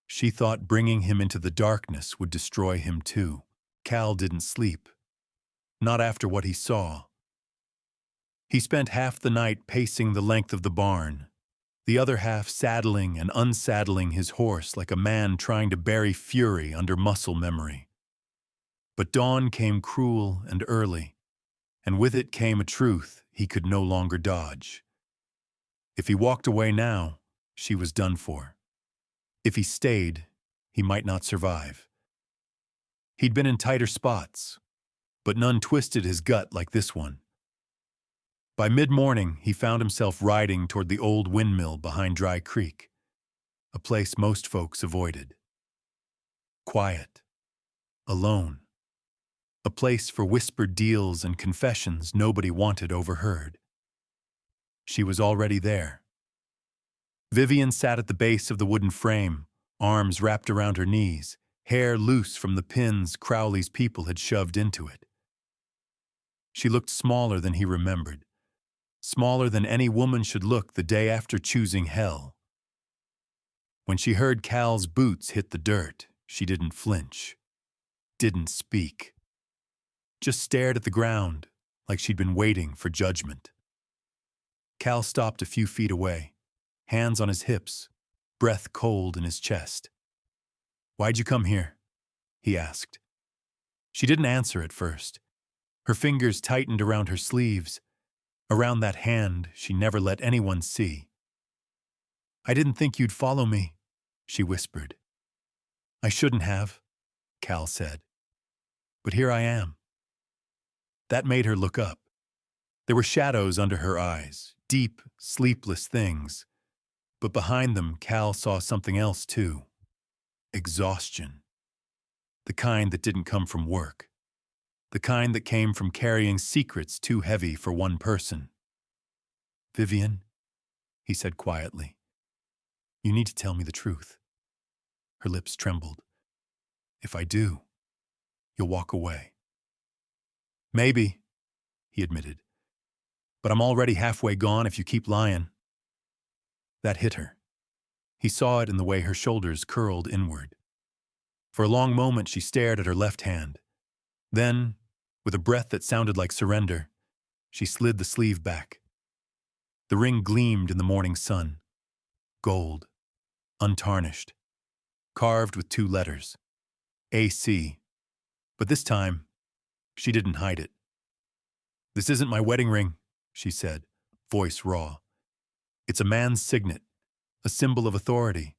She thought bringing him into the darkness would destroy him too. Cal didn't sleep. Not after what he saw. He spent half the night pacing the length of the barn, the other half saddling and unsaddling his horse like a man trying to bury fury under muscle memory. But dawn came cruel and early, and with it came a truth he could no longer dodge. If he walked away now, she was done for. If he stayed, he might not survive. He'd been in tighter spots, but none twisted his gut like this one. By mid-morning, he found himself riding toward the old windmill behind Dry Creek, a place most folks avoided. Quiet. Alone. A place for whispered deals and confessions nobody wanted overheard. She was already there. Vivian sat at the base of the wooden frame, arms wrapped around her knees, hair loose from the pins Crowley's people had shoved into it. She looked smaller than he remembered, smaller than any woman should look the day after choosing hell. When she heard Cal's boots hit the dirt, she didn't flinch, didn't speak, just stared at the ground like she'd been waiting for judgment. Cal stopped a few feet away, hands on his hips, breath cold in his chest. "Why'd you come here?" he asked. She didn't answer at first. Her fingers tightened around her sleeves, around that hand she never let anyone see. "I didn't think you'd follow me," she whispered. "I shouldn't have," Cal said. "But here I am." That made her look up. There were shadows under her eyes, deep, sleepless things. But behind them, Cal saw something else too. Exhaustion. The kind that didn't come from work. The kind that came from carrying secrets too heavy for one person. "Vivian," he said quietly, "you need to tell me the truth." Her lips trembled. "If I do, you'll walk away." "Maybe," he admitted. "But I'm already halfway gone if you keep lying." That hit her. He saw it in the way her shoulders curled inward. For a long moment she stared at her left hand. Then, with a breath that sounded like surrender, she slid the sleeve back. The ring gleamed in the morning sun. Gold. Untarnished. Carved with 2 letters. AC. But this time, she didn't hide it. "This isn't my wedding ring," she said, voice raw. "It's a man's signet, a symbol of authority,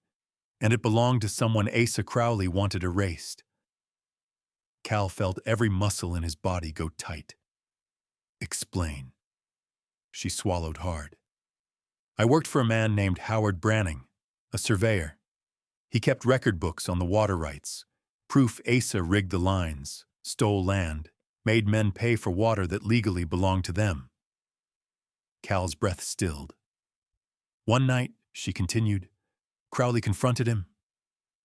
and it belonged to someone Asa Crowley wanted erased." Cal felt every muscle in his body go tight. "Explain." She swallowed hard. "I worked for a man named Howard Branning, a surveyor. He kept record books on the water rights, proof Asa rigged the lines, stole land, made men pay for water that legally belonged to them." Cal's breath stilled. "One night," she continued, "Crowley confronted him.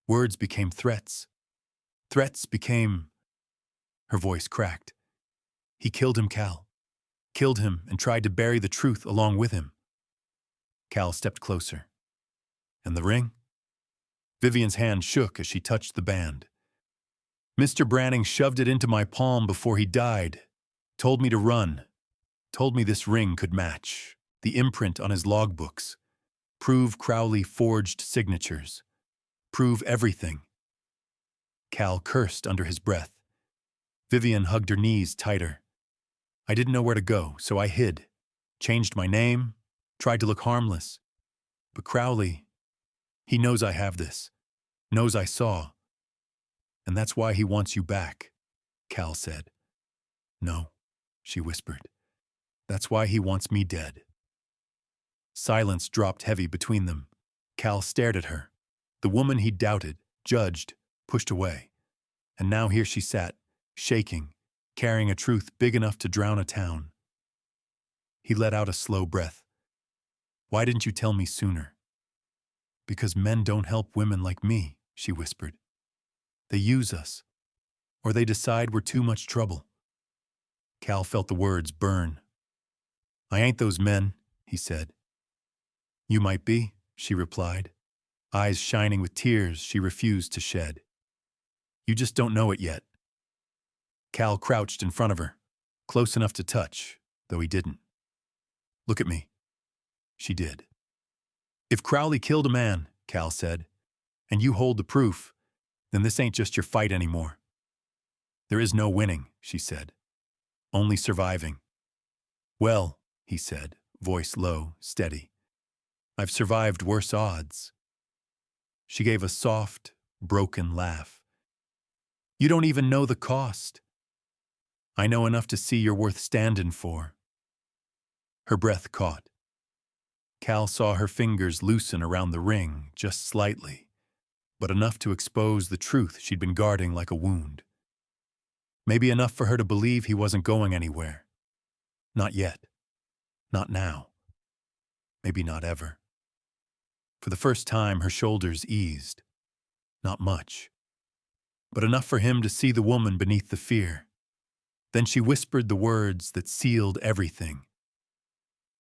Words became threats. Threats became—" Her voice cracked. "He killed him, Cal. Killed him and tried to bury the truth along with him." Cal stepped closer. "And the ring?" Vivian's hand shook as she touched the band. "Mr. Branning shoved it into my palm before he died. Told me to run. Told me this ring could match the imprint on his logbooks. Prove Crowley forged signatures. Prove everything." Cal cursed under his breath. Vivian hugged her knees tighter. "I didn't know where to go, so I hid. Changed my name. Tried to look harmless. But Crowley, he knows I have this. Knows I saw. And that's why he wants you back," Cal said. "No," she whispered. "That's why he wants me dead." Silence dropped heavy between them. Cal stared at her. The woman he doubted, judged, pushed away. And now here she sat, shaking, carrying a truth big enough to drown a town. He let out a slow breath. "Why didn't you tell me sooner?" "Because men don't help women like me," she whispered. "They use us. Or they decide we're too much trouble." Cal felt the words burn. "I ain't those men," he said. "You might be," she replied, eyes shining with tears she refused to shed. "You just don't know it yet." Cal crouched in front of her, close enough to touch, though he didn't. "Look at me." She did. "If Crowley killed a man," Cal said, "and you hold the proof, then this ain't just your fight anymore." "There is no winning," she said. "Only surviving." "Well," he said, voice low, steady, "I've survived worse odds." She gave a soft, broken laugh. "You don't even know the cost." "I know enough to see you're worth standing for." Her breath caught. Cal saw her fingers loosen around the ring, just slightly, but enough to expose the truth she'd been guarding like a wound. Maybe enough for her to believe he wasn't going anywhere. Not yet. Not now. Maybe not ever. For the first time, her shoulders eased. Not much. But enough for him to see the woman beneath the fear. Then she whispered the words that sealed everything.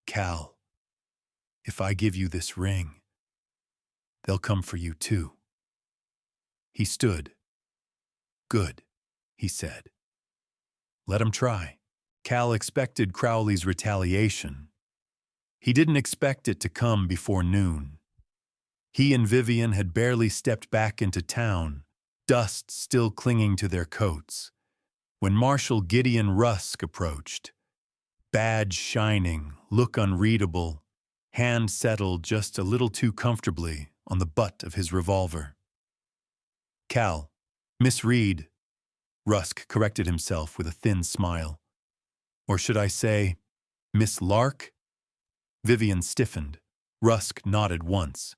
"Cal, if I give you this ring." They'll come for you too. He stood. Good, he said. Let him try. Cal expected Crowley's retaliation. He didn't expect it to come before noon. He and Vivian had barely stepped back into town, dust still clinging to their coats, when Marshal Gideon Rusk approached. Badge shining, look unreadable, hand settled just a little too comfortably on the butt of his revolver. Cal, Miss Reed, Rusk corrected himself with a thin smile. Or should I say, Miss Lark? Vivian stiffened. Rusk nodded once.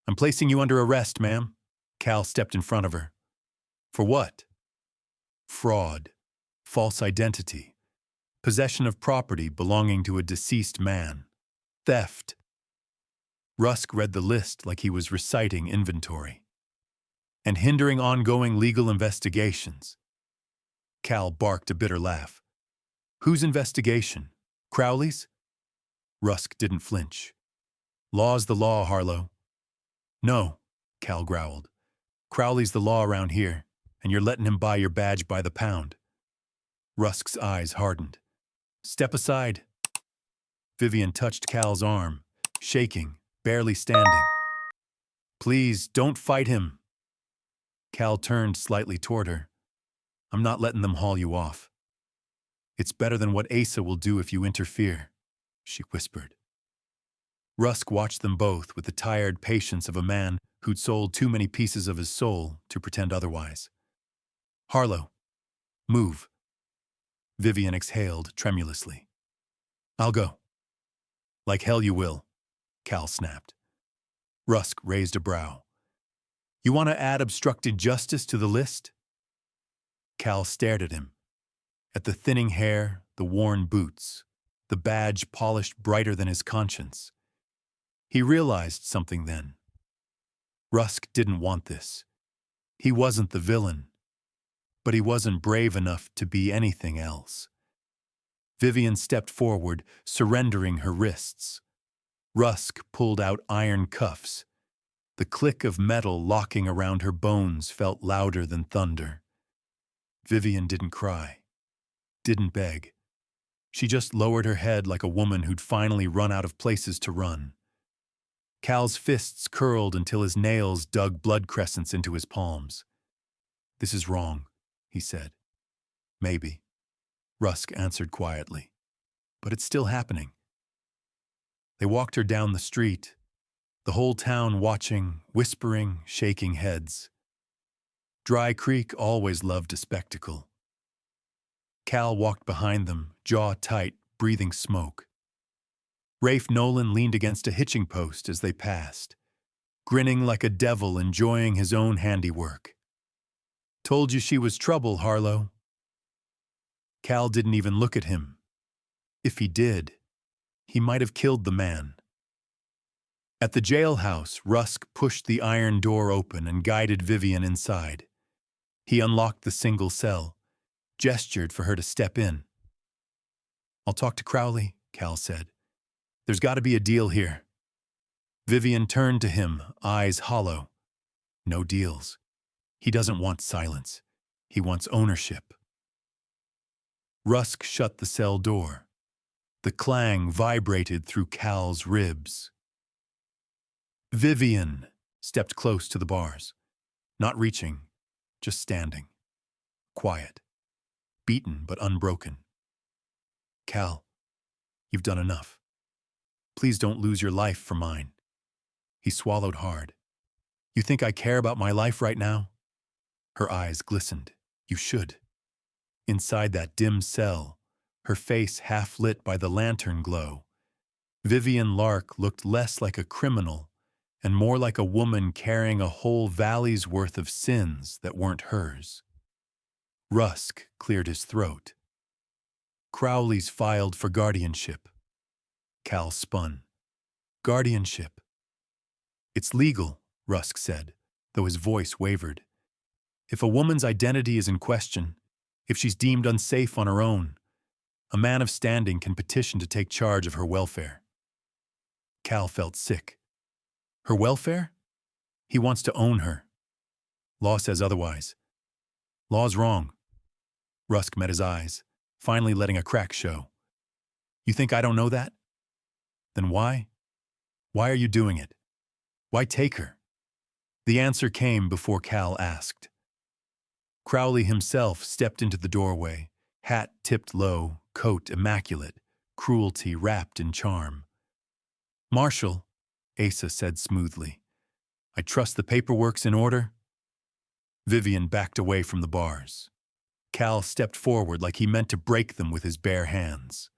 I'm placing you under arrest, ma'am. Cal stepped in front of her. For what? Fraud, false identity, possession of property belonging to a deceased man, theft. Rusk read the list like he was reciting inventory. And hindering ongoing legal investigations. Cal barked a bitter laugh. Whose investigation? Crowley's? Rusk didn't flinch. Law's the law, Harlow. No, Cal growled. Crowley's the law around here, and you're letting him buy your badge by the pound. Rusk's eyes hardened. Step aside. Vivian touched Cal's arm, shaking, barely standing. Please, don't fight him. Cal turned slightly toward her. I'm not letting them haul you off. It's better than what Asa will do if you interfere, she whispered. Rusk watched them both with the tired patience of a man who'd sold too many pieces of his soul to pretend otherwise. Harlow, move. Vivian exhaled tremulously. I'll go. Like hell you will, Cal snapped. Rusk raised a brow. You want to add obstructed justice to the list? Cal stared at him. At the thinning hair, the worn boots, the badge polished brighter than his conscience. He realized something then. Rusk didn't want this. He wasn't the villain, but he wasn't brave enough to be anything else. Vivian stepped forward, surrendering her wrists. Rusk pulled out iron cuffs. The click of metal locking around her bones felt louder than thunder. Vivian didn't cry, didn't beg. She just lowered her head like a woman who'd finally run out of places to run. Cal's fists curled until his nails dug blood crescents into his palms. This is wrong, he said. Maybe, Rusk answered quietly. But it's still happening. They walked her down the street, the whole town watching, whispering, shaking heads. Dry Creek always loved a spectacle. Cal walked behind them, jaw tight, breathing smoke. Rafe Nolan leaned against a hitching post as they passed, grinning like a devil enjoying his own handiwork. Told you she was trouble, Harlow. Cal didn't even look at him. If he did, he might have killed the man. At the jailhouse, Rusk pushed the iron door open and guided Vivian inside. He unlocked the single cell, gestured for her to step in. I'll talk to Crowley, Cal said. There's got to be a deal here. Vivian turned to him, eyes hollow. No deals. He doesn't want silence. He wants ownership. Rusk shut the cell door. The clang vibrated through Cal's ribs. Vivian stepped close to the bars, not reaching, just standing. Quiet. Beaten but unbroken. Cal, you've done enough. Please don't lose your life for mine. He swallowed hard. You think I care about my life right now? Her eyes glistened. You should. Inside that dim cell, her face half lit by the lantern glow, Vivian Lark looked less like a criminal and more like a woman carrying a whole valley's worth of sins that weren't hers. Rusk cleared his throat. Crowley's filed for guardianship. Cal spun. Guardianship. It's legal, Rusk said, though his voice wavered. If a woman's identity is in question, if she's deemed unsafe on her own, a man of standing can petition to take charge of her welfare. Cal felt sick. Her welfare? He wants to own her. Law says otherwise. Law's wrong. Rusk met his eyes, finally letting a crack show. You think I don't know that? Then why? Why are you doing it? Why take her? The answer came before Cal asked. Crowley himself stepped into the doorway, hat tipped low, coat immaculate, cruelty wrapped in charm. Marshal, Asa said smoothly, I trust the paperwork's in order? Vivian backed away from the bars. Cal stepped forward like he meant to break them with his bare hands.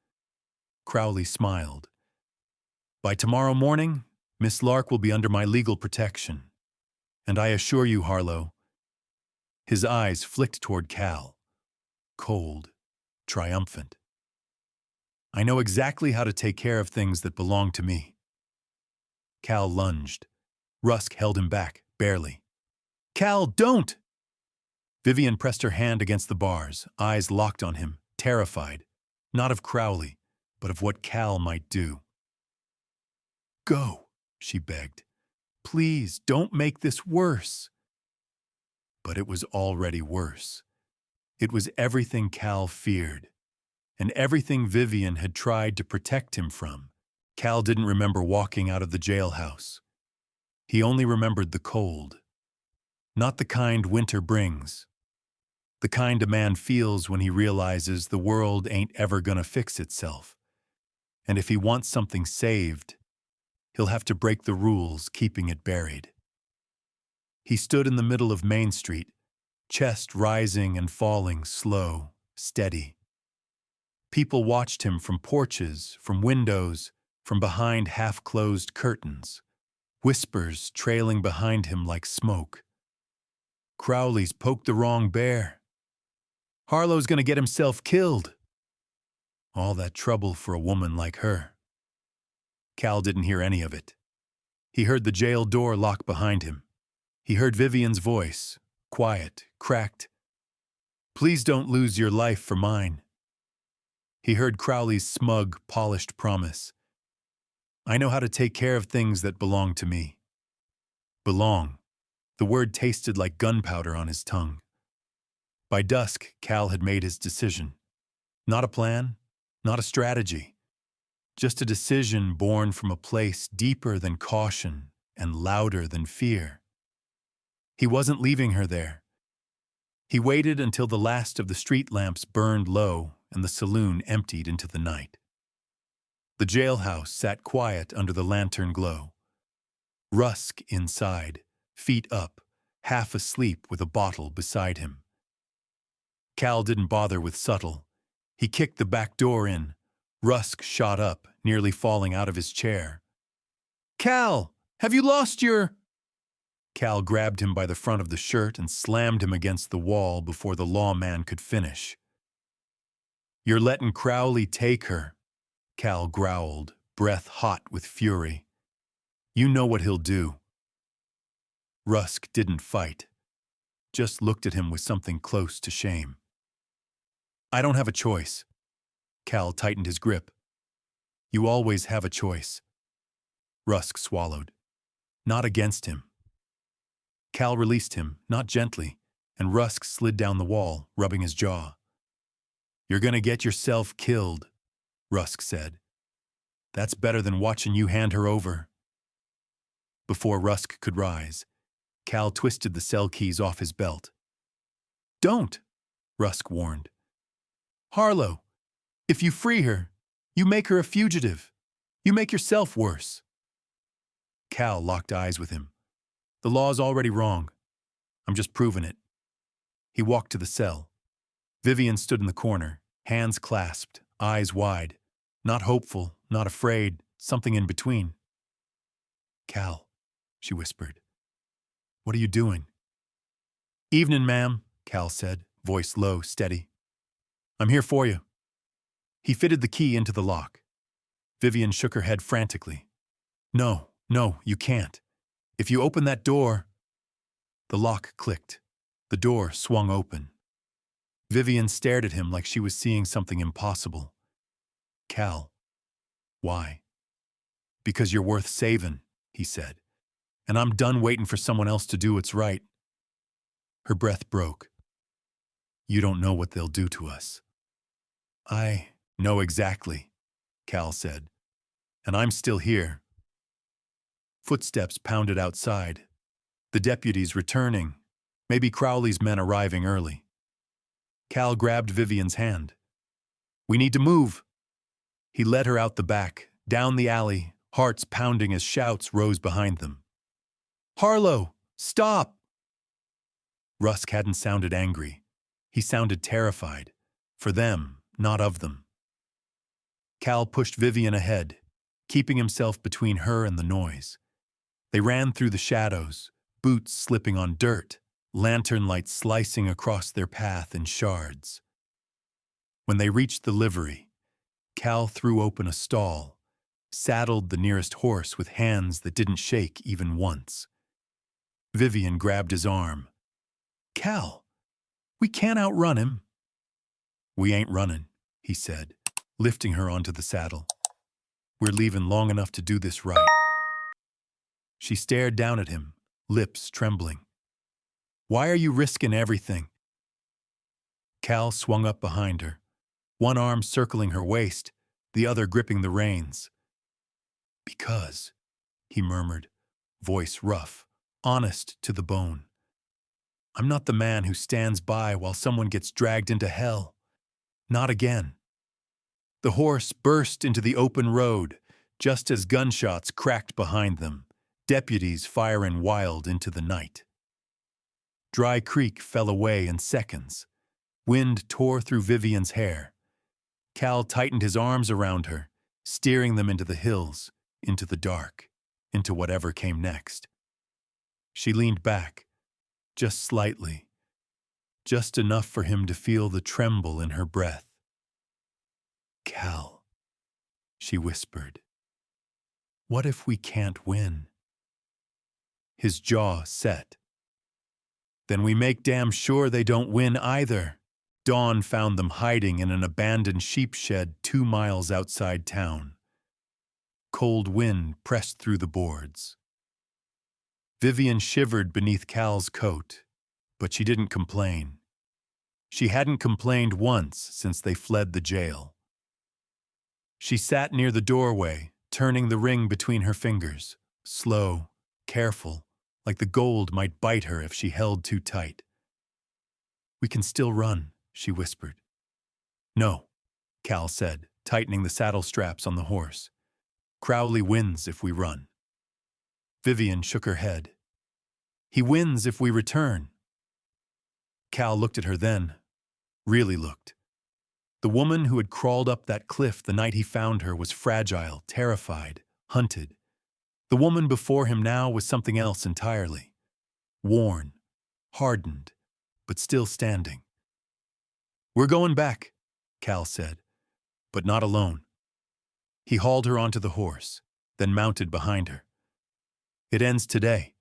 Crowley smiled. By tomorrow morning, Miss Lark will be under my legal protection. And I assure you, Harlow. His eyes flicked toward Cal, cold, triumphant. I know exactly how to take care of things that belong to me. Cal lunged. Rusk held him back, barely. Cal, don't! Vivian pressed her hand against the bars, eyes locked on him, terrified, not of Crowley, but of what Cal might do. Go, she begged. Please, don't make this worse. But it was already worse. It was everything Cal feared, and everything Vivian had tried to protect him from. Cal didn't remember walking out of the jailhouse. He only remembered the cold. Not the kind winter brings. The kind a man feels when he realizes the world ain't ever gonna fix itself. And if he wants something saved, he'll have to break the rules keeping it buried. He stood in the middle of Main Street, chest rising and falling slow, steady. People watched him from porches, from windows, from behind half-closed curtains, whispers trailing behind him like smoke. Crowley's poked the wrong bear. Harlow's gonna get himself killed. All that trouble for a woman like her. Cal didn't hear any of it. He heard the jail door lock behind him. He heard Vivian's voice, quiet, cracked. Please don't lose your life for mine. He heard Crowley's smug, polished promise. I know how to take care of things that belong to me. Belong. The word tasted like gunpowder on his tongue. By dusk, Cal had made his decision. Not a plan, not a strategy. Just a decision born from a place deeper than caution and louder than fear. He wasn't leaving her there. He waited until the last of the street lamps burned low and the saloon emptied into the night. The jailhouse sat quiet under the lantern glow. Rusk inside, feet up, half asleep with a bottle beside him. Cal didn't bother with subtle. He kicked the back door in. Rusk shot up, nearly falling out of his chair. Cal, have you lost your... Cal grabbed him by the front of the shirt and slammed him against the wall before the lawman could finish. You're letting Crowley take her, Cal growled, breath hot with fury. You know what he'll do. Rusk didn't fight, just looked at him with something close to shame. I don't have a choice. Cal tightened his grip. You always have a choice. Rusk swallowed. Not against him. Cal released him, not gently, and Rusk slid down the wall, rubbing his jaw. You're gonna get yourself killed, Rusk said. That's better than watching you hand her over. Before Rusk could rise, Cal twisted the cell keys off his belt. Don't, Rusk warned. Harlow, if you free her, you make her a fugitive. You make yourself worse. Cal locked eyes with him. The law's already wrong. I'm just proving it. He walked to the cell. Vivian stood in the corner, hands clasped, eyes wide. Not hopeful, not afraid, something in between. Cal, she whispered. What are you doing? Evening, ma'am, Cal said, voice low, steady. I'm here for you. He fitted the key into the lock. Vivian shook her head frantically. No, you can't. If you open that door... The lock clicked. The door swung open. Vivian stared at him like she was seeing something impossible. Cal. Why? Because you're worth saving, he said. and I'm done waiting for someone else to do what's right. Her breath broke. You don't know what they'll do to us. I know exactly, Cal said, and I'm still here. Footsteps pounded outside. The deputies returning, maybe Crowley's men arriving early. Cal grabbed Vivian's hand. We need to move. He led her out the back, down the alley, hearts pounding as shouts rose behind them. Harlow, stop! Rusk hadn't sounded angry. He sounded terrified. For them, not of them. Cal pushed Vivian ahead, keeping himself between her and the noise. They ran through the shadows, boots slipping on dirt, lantern lights slicing across their path in shards. When they reached the livery, Cal threw open a stall, saddled the nearest horse with hands that didn't shake even once. Vivian grabbed his arm. Cal, we can't outrun him. We ain't running, he said, lifting her onto the saddle. We're leaving long enough to do this right. She stared down at him, lips trembling. Why are you risking everything? Cal swung up behind her, one arm circling her waist, the other gripping the reins. Because, he murmured, voice rough, honest to the bone. I'm not the man who stands by while someone gets dragged into hell. Not again. The horse burst into the open road, just as gunshots cracked behind them, deputies firing wild into the night. Dry Creek fell away in seconds. Wind tore through Vivian's hair. Cal tightened his arms around her, steering them into the hills, into the dark, into whatever came next. She leaned back, just slightly, just enough for him to feel the tremble in her breath. Cal, she whispered, what if we can't win? His jaw set. Then we make damn sure they don't win either. Dawn found them hiding in an abandoned sheep shed 2 miles outside town. Cold wind pressed through the boards. Vivian shivered beneath Cal's coat, but she didn't complain. She hadn't complained once since they fled the jail. She sat near the doorway, turning the ring between her fingers, slow, careful, like the gold might bite her if she held too tight. We can still run, she whispered. No, Cal said, tightening the saddle straps on the horse. Crowley wins if we run. Vivian shook her head. He wins if we return. Cal looked at her then, really looked. The woman who had crawled up that cliff the night he found her was fragile, terrified, hunted. The woman before him now was something else entirely. Worn, hardened, but still standing. We're going back, Cal said, but not alone. He hauled her onto the horse, then mounted behind her. It ends today.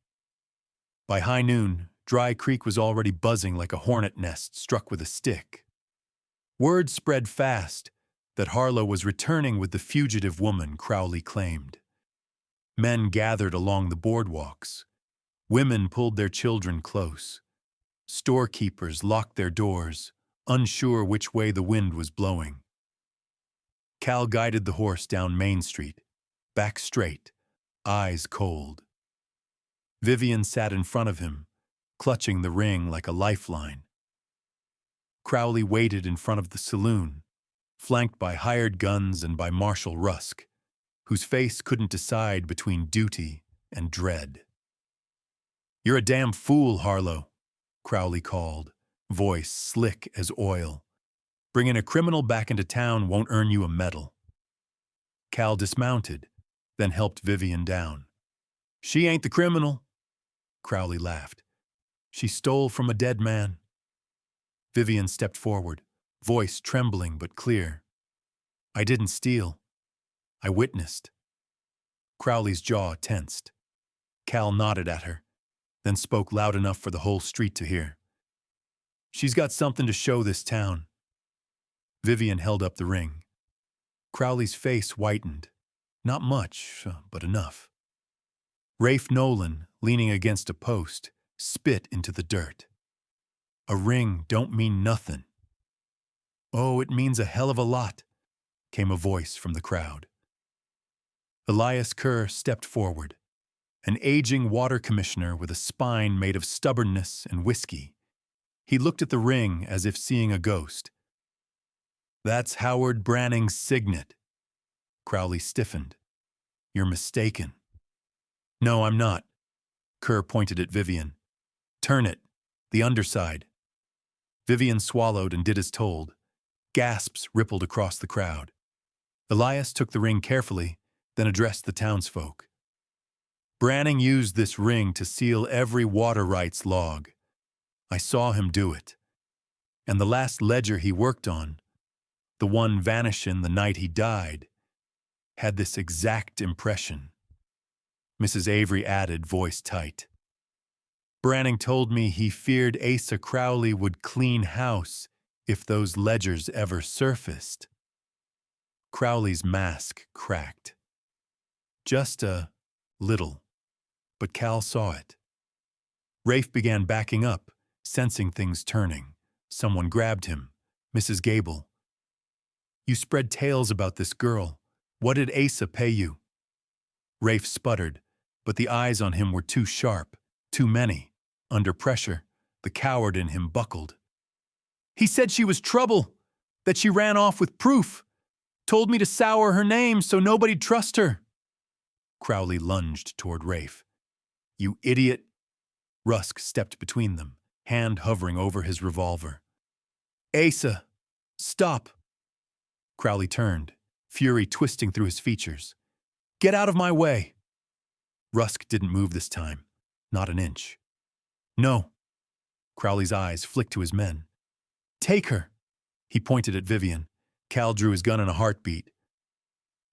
By high noon, Dry Creek was already buzzing like a hornet nest struck with a stick. Word spread fast that Harlow was returning with the fugitive woman Crowley claimed. Men gathered along the boardwalks. Women pulled their children close. Storekeepers locked their doors, unsure which way the wind was blowing. Cal guided the horse down Main Street, back straight, eyes cold. Vivian sat in front of him, clutching the ring like a lifeline. Crowley waited in front of the saloon, flanked by hired guns and by Marshal Rusk, whose face couldn't decide between duty and dread. You're a damn fool, Harlow, Crowley called, voice slick as oil. Bringing a criminal back into town won't earn you a medal. Cal dismounted, then helped Vivian down. She ain't the criminal, Crowley laughed. She stole from a dead man. Vivian stepped forward, voice trembling but clear. I didn't steal. I witnessed. Crowley's jaw tensed. Cal nodded at her, then spoke loud enough for the whole street to hear. She's got something to show this town. Vivian held up the ring. Crowley's face whitened. Not much, but enough. Rafe Nolan, leaning against a post, spit into the dirt. A ring don't mean nothing. Oh, it means a hell of a lot, came a voice from the crowd. Elias Kerr stepped forward, an aging water commissioner with a spine made of stubbornness and whiskey. He looked at the ring as if seeing a ghost. That's Howard Branning's signet. Crowley stiffened. You're mistaken. No, I'm not. Kerr pointed at Vivian. Turn it, the underside. Vivian swallowed and did as told. Gasps rippled across the crowd. Elias took the ring carefully, then addressed the townsfolk. Branning used this ring to seal every water rights log. I saw him do it. And the last ledger he worked on, the one vanishing the night he died, had this exact impression. Mrs. Avery added, voice tight. Branning told me he feared Asa Crowley would clean house if those ledgers ever surfaced. Crowley's mask cracked. Just a little, but Cal saw it. Rafe began backing up, sensing things turning. Someone grabbed him. Mrs. Gable. You spread tales about this girl. What did Asa pay you? Rafe sputtered, but the eyes on him were too sharp, too many. Under pressure, the coward in him buckled. He said she was trouble, that she ran off with proof. Told me to sour her name so nobody'd trust her. Crowley lunged toward Rafe. You idiot! Rusk stepped between them, hand hovering over his revolver. Asa, stop! Crowley turned, fury twisting through his features. Get out of my way! Rusk didn't move this time, not an inch. No. Crowley's eyes flicked to his men. Take her! He pointed at Vivian. Cal drew his gun in a heartbeat.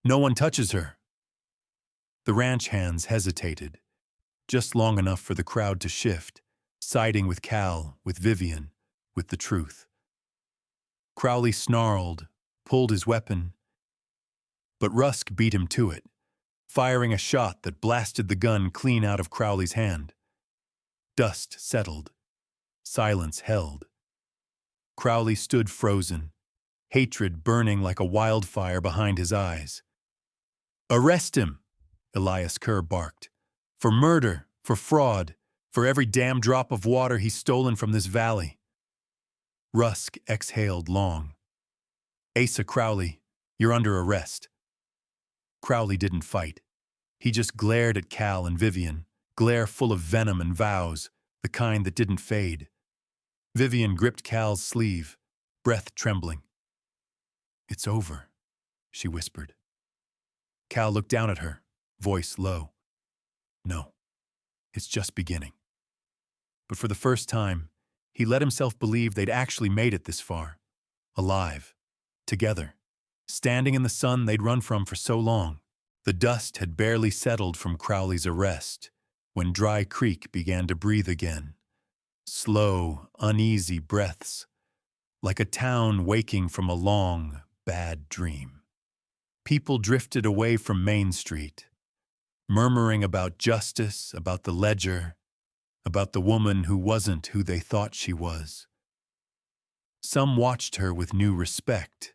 No one touches her. The ranch hands hesitated, just long enough for the crowd to shift, siding with Cal, with Vivian, with the truth. Crowley snarled, pulled his weapon, but Rusk beat him to it, firing a shot that blasted the gun clean out of Crowley's hand. Dust settled. Silence held. Crowley stood frozen, hatred burning like a wildfire behind his eyes. Arrest him, Elias Kerr barked. For murder, for fraud, for every damn drop of water he's stolen from this valley. Rusk exhaled long. Asa Crowley, you're under arrest. Crowley didn't fight. He just glared at Cal and Vivian, glare full of venom and vows, the kind that didn't fade. Vivian gripped Cal's sleeve, breath trembling. It's over, she whispered. Cal looked down at her, voice low. No, it's just beginning. But for the first time, he let himself believe they'd actually made it this far. Alive. Together. Standing in the sun they'd run from for so long. The dust had barely settled from Crowley's arrest when Dry Creek began to breathe again. Slow, uneasy breaths, like a town waking from a long, bad dream. People drifted away from Main Street, murmuring about justice, about the ledger, about the woman who wasn't who they thought she was. Some watched her with new respect,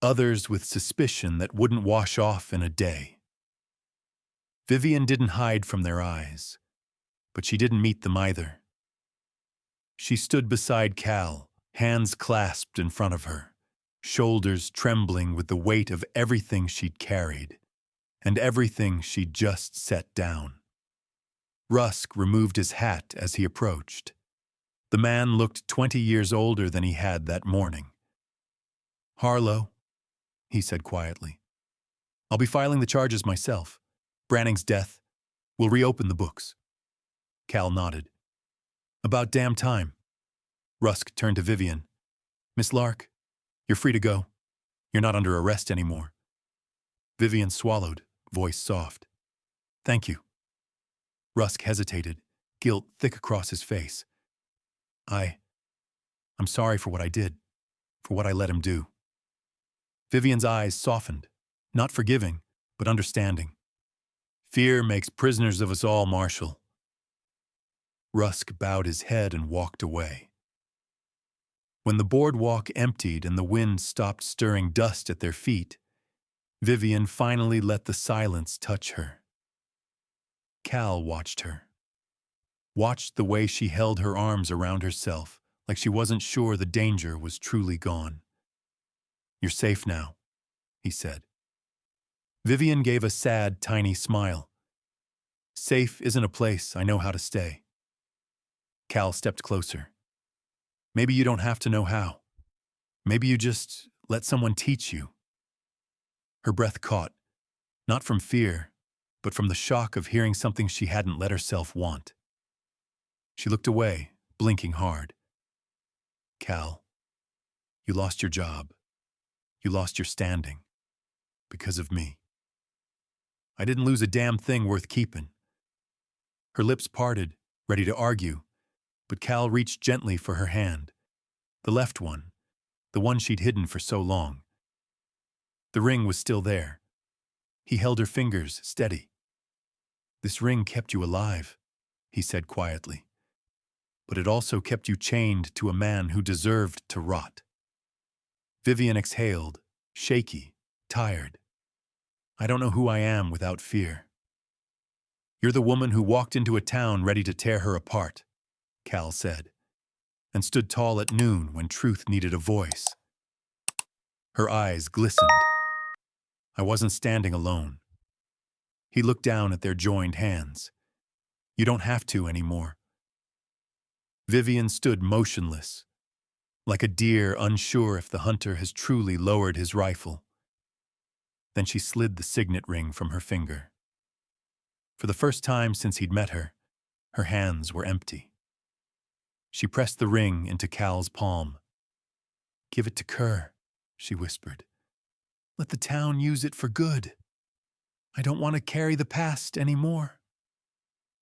others with suspicion that wouldn't wash off in a day. Vivian didn't hide from their eyes, but she didn't meet them either. She stood beside Cal, hands clasped in front of her, shoulders trembling with the weight of everything she'd carried, and everything she'd just set down. Rusk removed his hat as he approached. The man looked 20 years older than he had that morning. Harlow, he said quietly. I'll be filing the charges myself. Branning's death. We'll reopen the books. Cal nodded. About damn time. Rusk turned to Vivian. Miss Lark, you're free to go. You're not under arrest anymore. Vivian swallowed, voice soft. Thank you. Rusk hesitated, guilt thick across his face. I'm sorry for what I did, for what I let him do. Vivian's eyes softened, not forgiving, but understanding. Fear makes prisoners of us all, Marshal. Rusk bowed his head and walked away. When the boardwalk emptied and the wind stopped stirring dust at their feet, Vivian finally let the silence touch her. Cal watched her. Watched the way she held her arms around herself, like she wasn't sure the danger was truly gone. "You're safe now," he said. Vivian gave a sad, tiny smile. "Safe isn't a place I know how to stay." Cal stepped closer. "Maybe you don't have to know how. Maybe you just let someone teach you." Her breath caught, not from fear, but from the shock of hearing something she hadn't let herself want. She looked away, blinking hard. "Cal, you lost your job. You lost your standing. Because of me. I didn't lose a damn thing worth keeping." Her lips parted, ready to argue, but Cal reached gently for her hand. The left one, the one she'd hidden for so long. The ring was still there. He held her fingers steady. "This ring kept you alive," he said quietly. "But it also kept you chained to a man who deserved to rot." Vivian exhaled, shaky, tired. "I don't know who I am without fear." "You're the woman who walked into a town ready to tear her apart," Cal said, and stood tall at noon when truth needed a voice. Her eyes glistened. "I wasn't standing alone." He looked down at their joined hands. "You don't have to anymore." Vivian stood motionless, like a deer unsure if the hunter has truly lowered his rifle. Then she slid the signet ring from her finger. For the first time since he'd met her hands were empty. She pressed the ring into Cal's palm. "Give it to Kerr," she whispered. "Let the town use it for good. I don't want to carry the past anymore."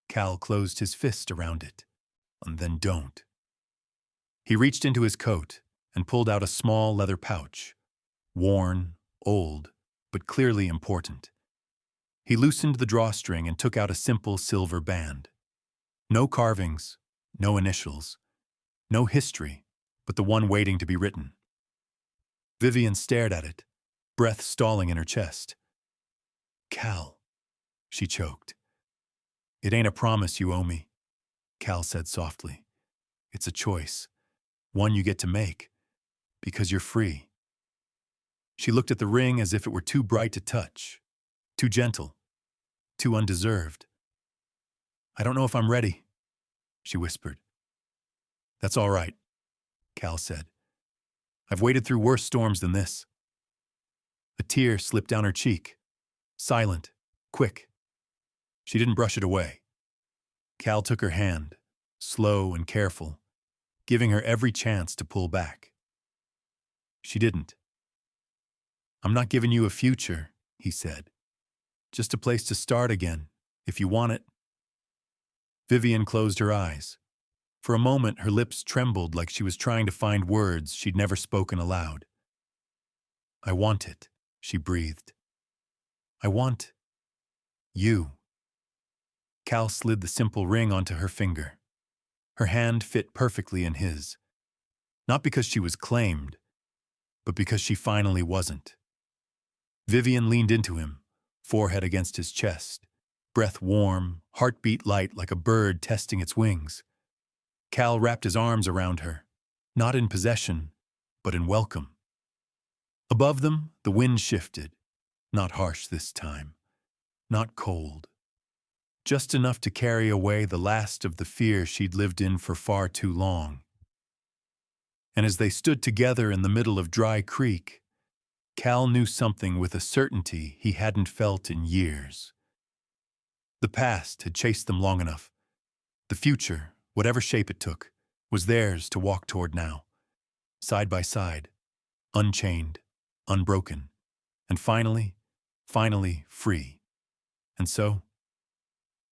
Cal closed his fist around it. "And then don't." He reached into his coat and pulled out a small leather pouch. Worn, old, but clearly important. He loosened the drawstring and took out a simple silver band. No carvings, no initials, no history, but the one waiting to be written. Vivian stared at it, breath stalling in her chest. "Cal," she choked. "It ain't a promise you owe me," Cal said softly. "It's a choice, one you get to make, because you're free." She looked at the ring as if it were too bright to touch, too gentle, too undeserved. "I don't know if I'm ready," she whispered. "That's all right," Cal said. "I've waded through worse storms than this." A tear slipped down her cheek. Silent, quick. She didn't brush it away. Cal took her hand, slow and careful, giving her every chance to pull back. She didn't. "I'm not giving you a future," he said. "Just a place to start again, if you want it." Vivian closed her eyes. For a moment, her lips trembled like she was trying to find words she'd never spoken aloud. "I want it," she breathed. "I want you." Cal slid the simple ring onto her finger. Her hand fit perfectly in his. Not because she was claimed, but because she finally wasn't. Vivian leaned into him, forehead against his chest, breath warm, heartbeat light like a bird testing its wings. Cal wrapped his arms around her, not in possession, but in welcome. Above them, the wind shifted, not harsh this time, not cold. Just enough to carry away the last of the fear she'd lived in for far too long. And as they stood together in the middle of Dry Creek, Cal knew something with a certainty he hadn't felt in years. The past had chased them long enough. The future, whatever shape it took, was theirs to walk toward now. Side by side, unchained, unbroken, and finally free. And so,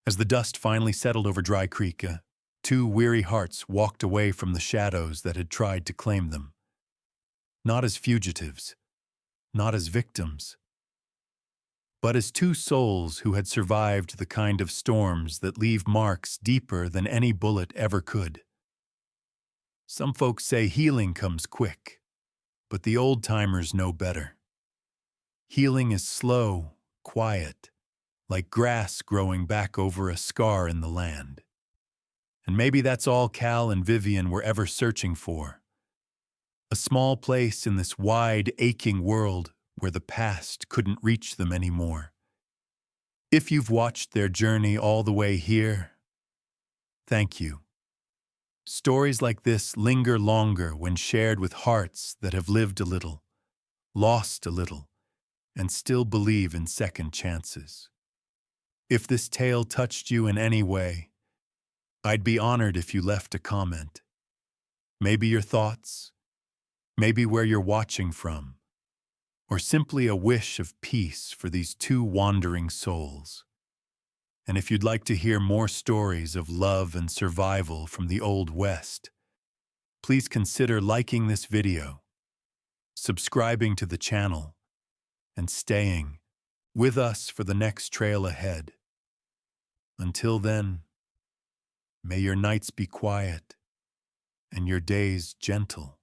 as the dust finally settled over Dry Creek, two weary hearts walked away from the shadows that had tried to claim them. Not as fugitives, not as victims, but as two souls who had survived the kind of storms that leave marks deeper than any bullet ever could. Some folks say healing comes quick, but the old-timers know better. Healing is slow, quiet, like grass growing back over a scar in the land. And maybe that's all Cal and Vivian were ever searching for. A small place in this wide, aching world where the past couldn't reach them anymore. If you've watched their journey all the way here, thank you. Stories like this linger longer when shared with hearts that have lived a little, lost a little, and still believe in second chances. If this tale touched you in any way, I'd be honored if you left a comment. Maybe your thoughts, maybe where you're watching from, or simply a wish of peace for these two wandering souls. And if you'd like to hear more stories of love and survival from the Old West, please consider liking this video, subscribing to the channel, and staying with us for the next trail ahead. Until then, may your nights be quiet and your days gentle.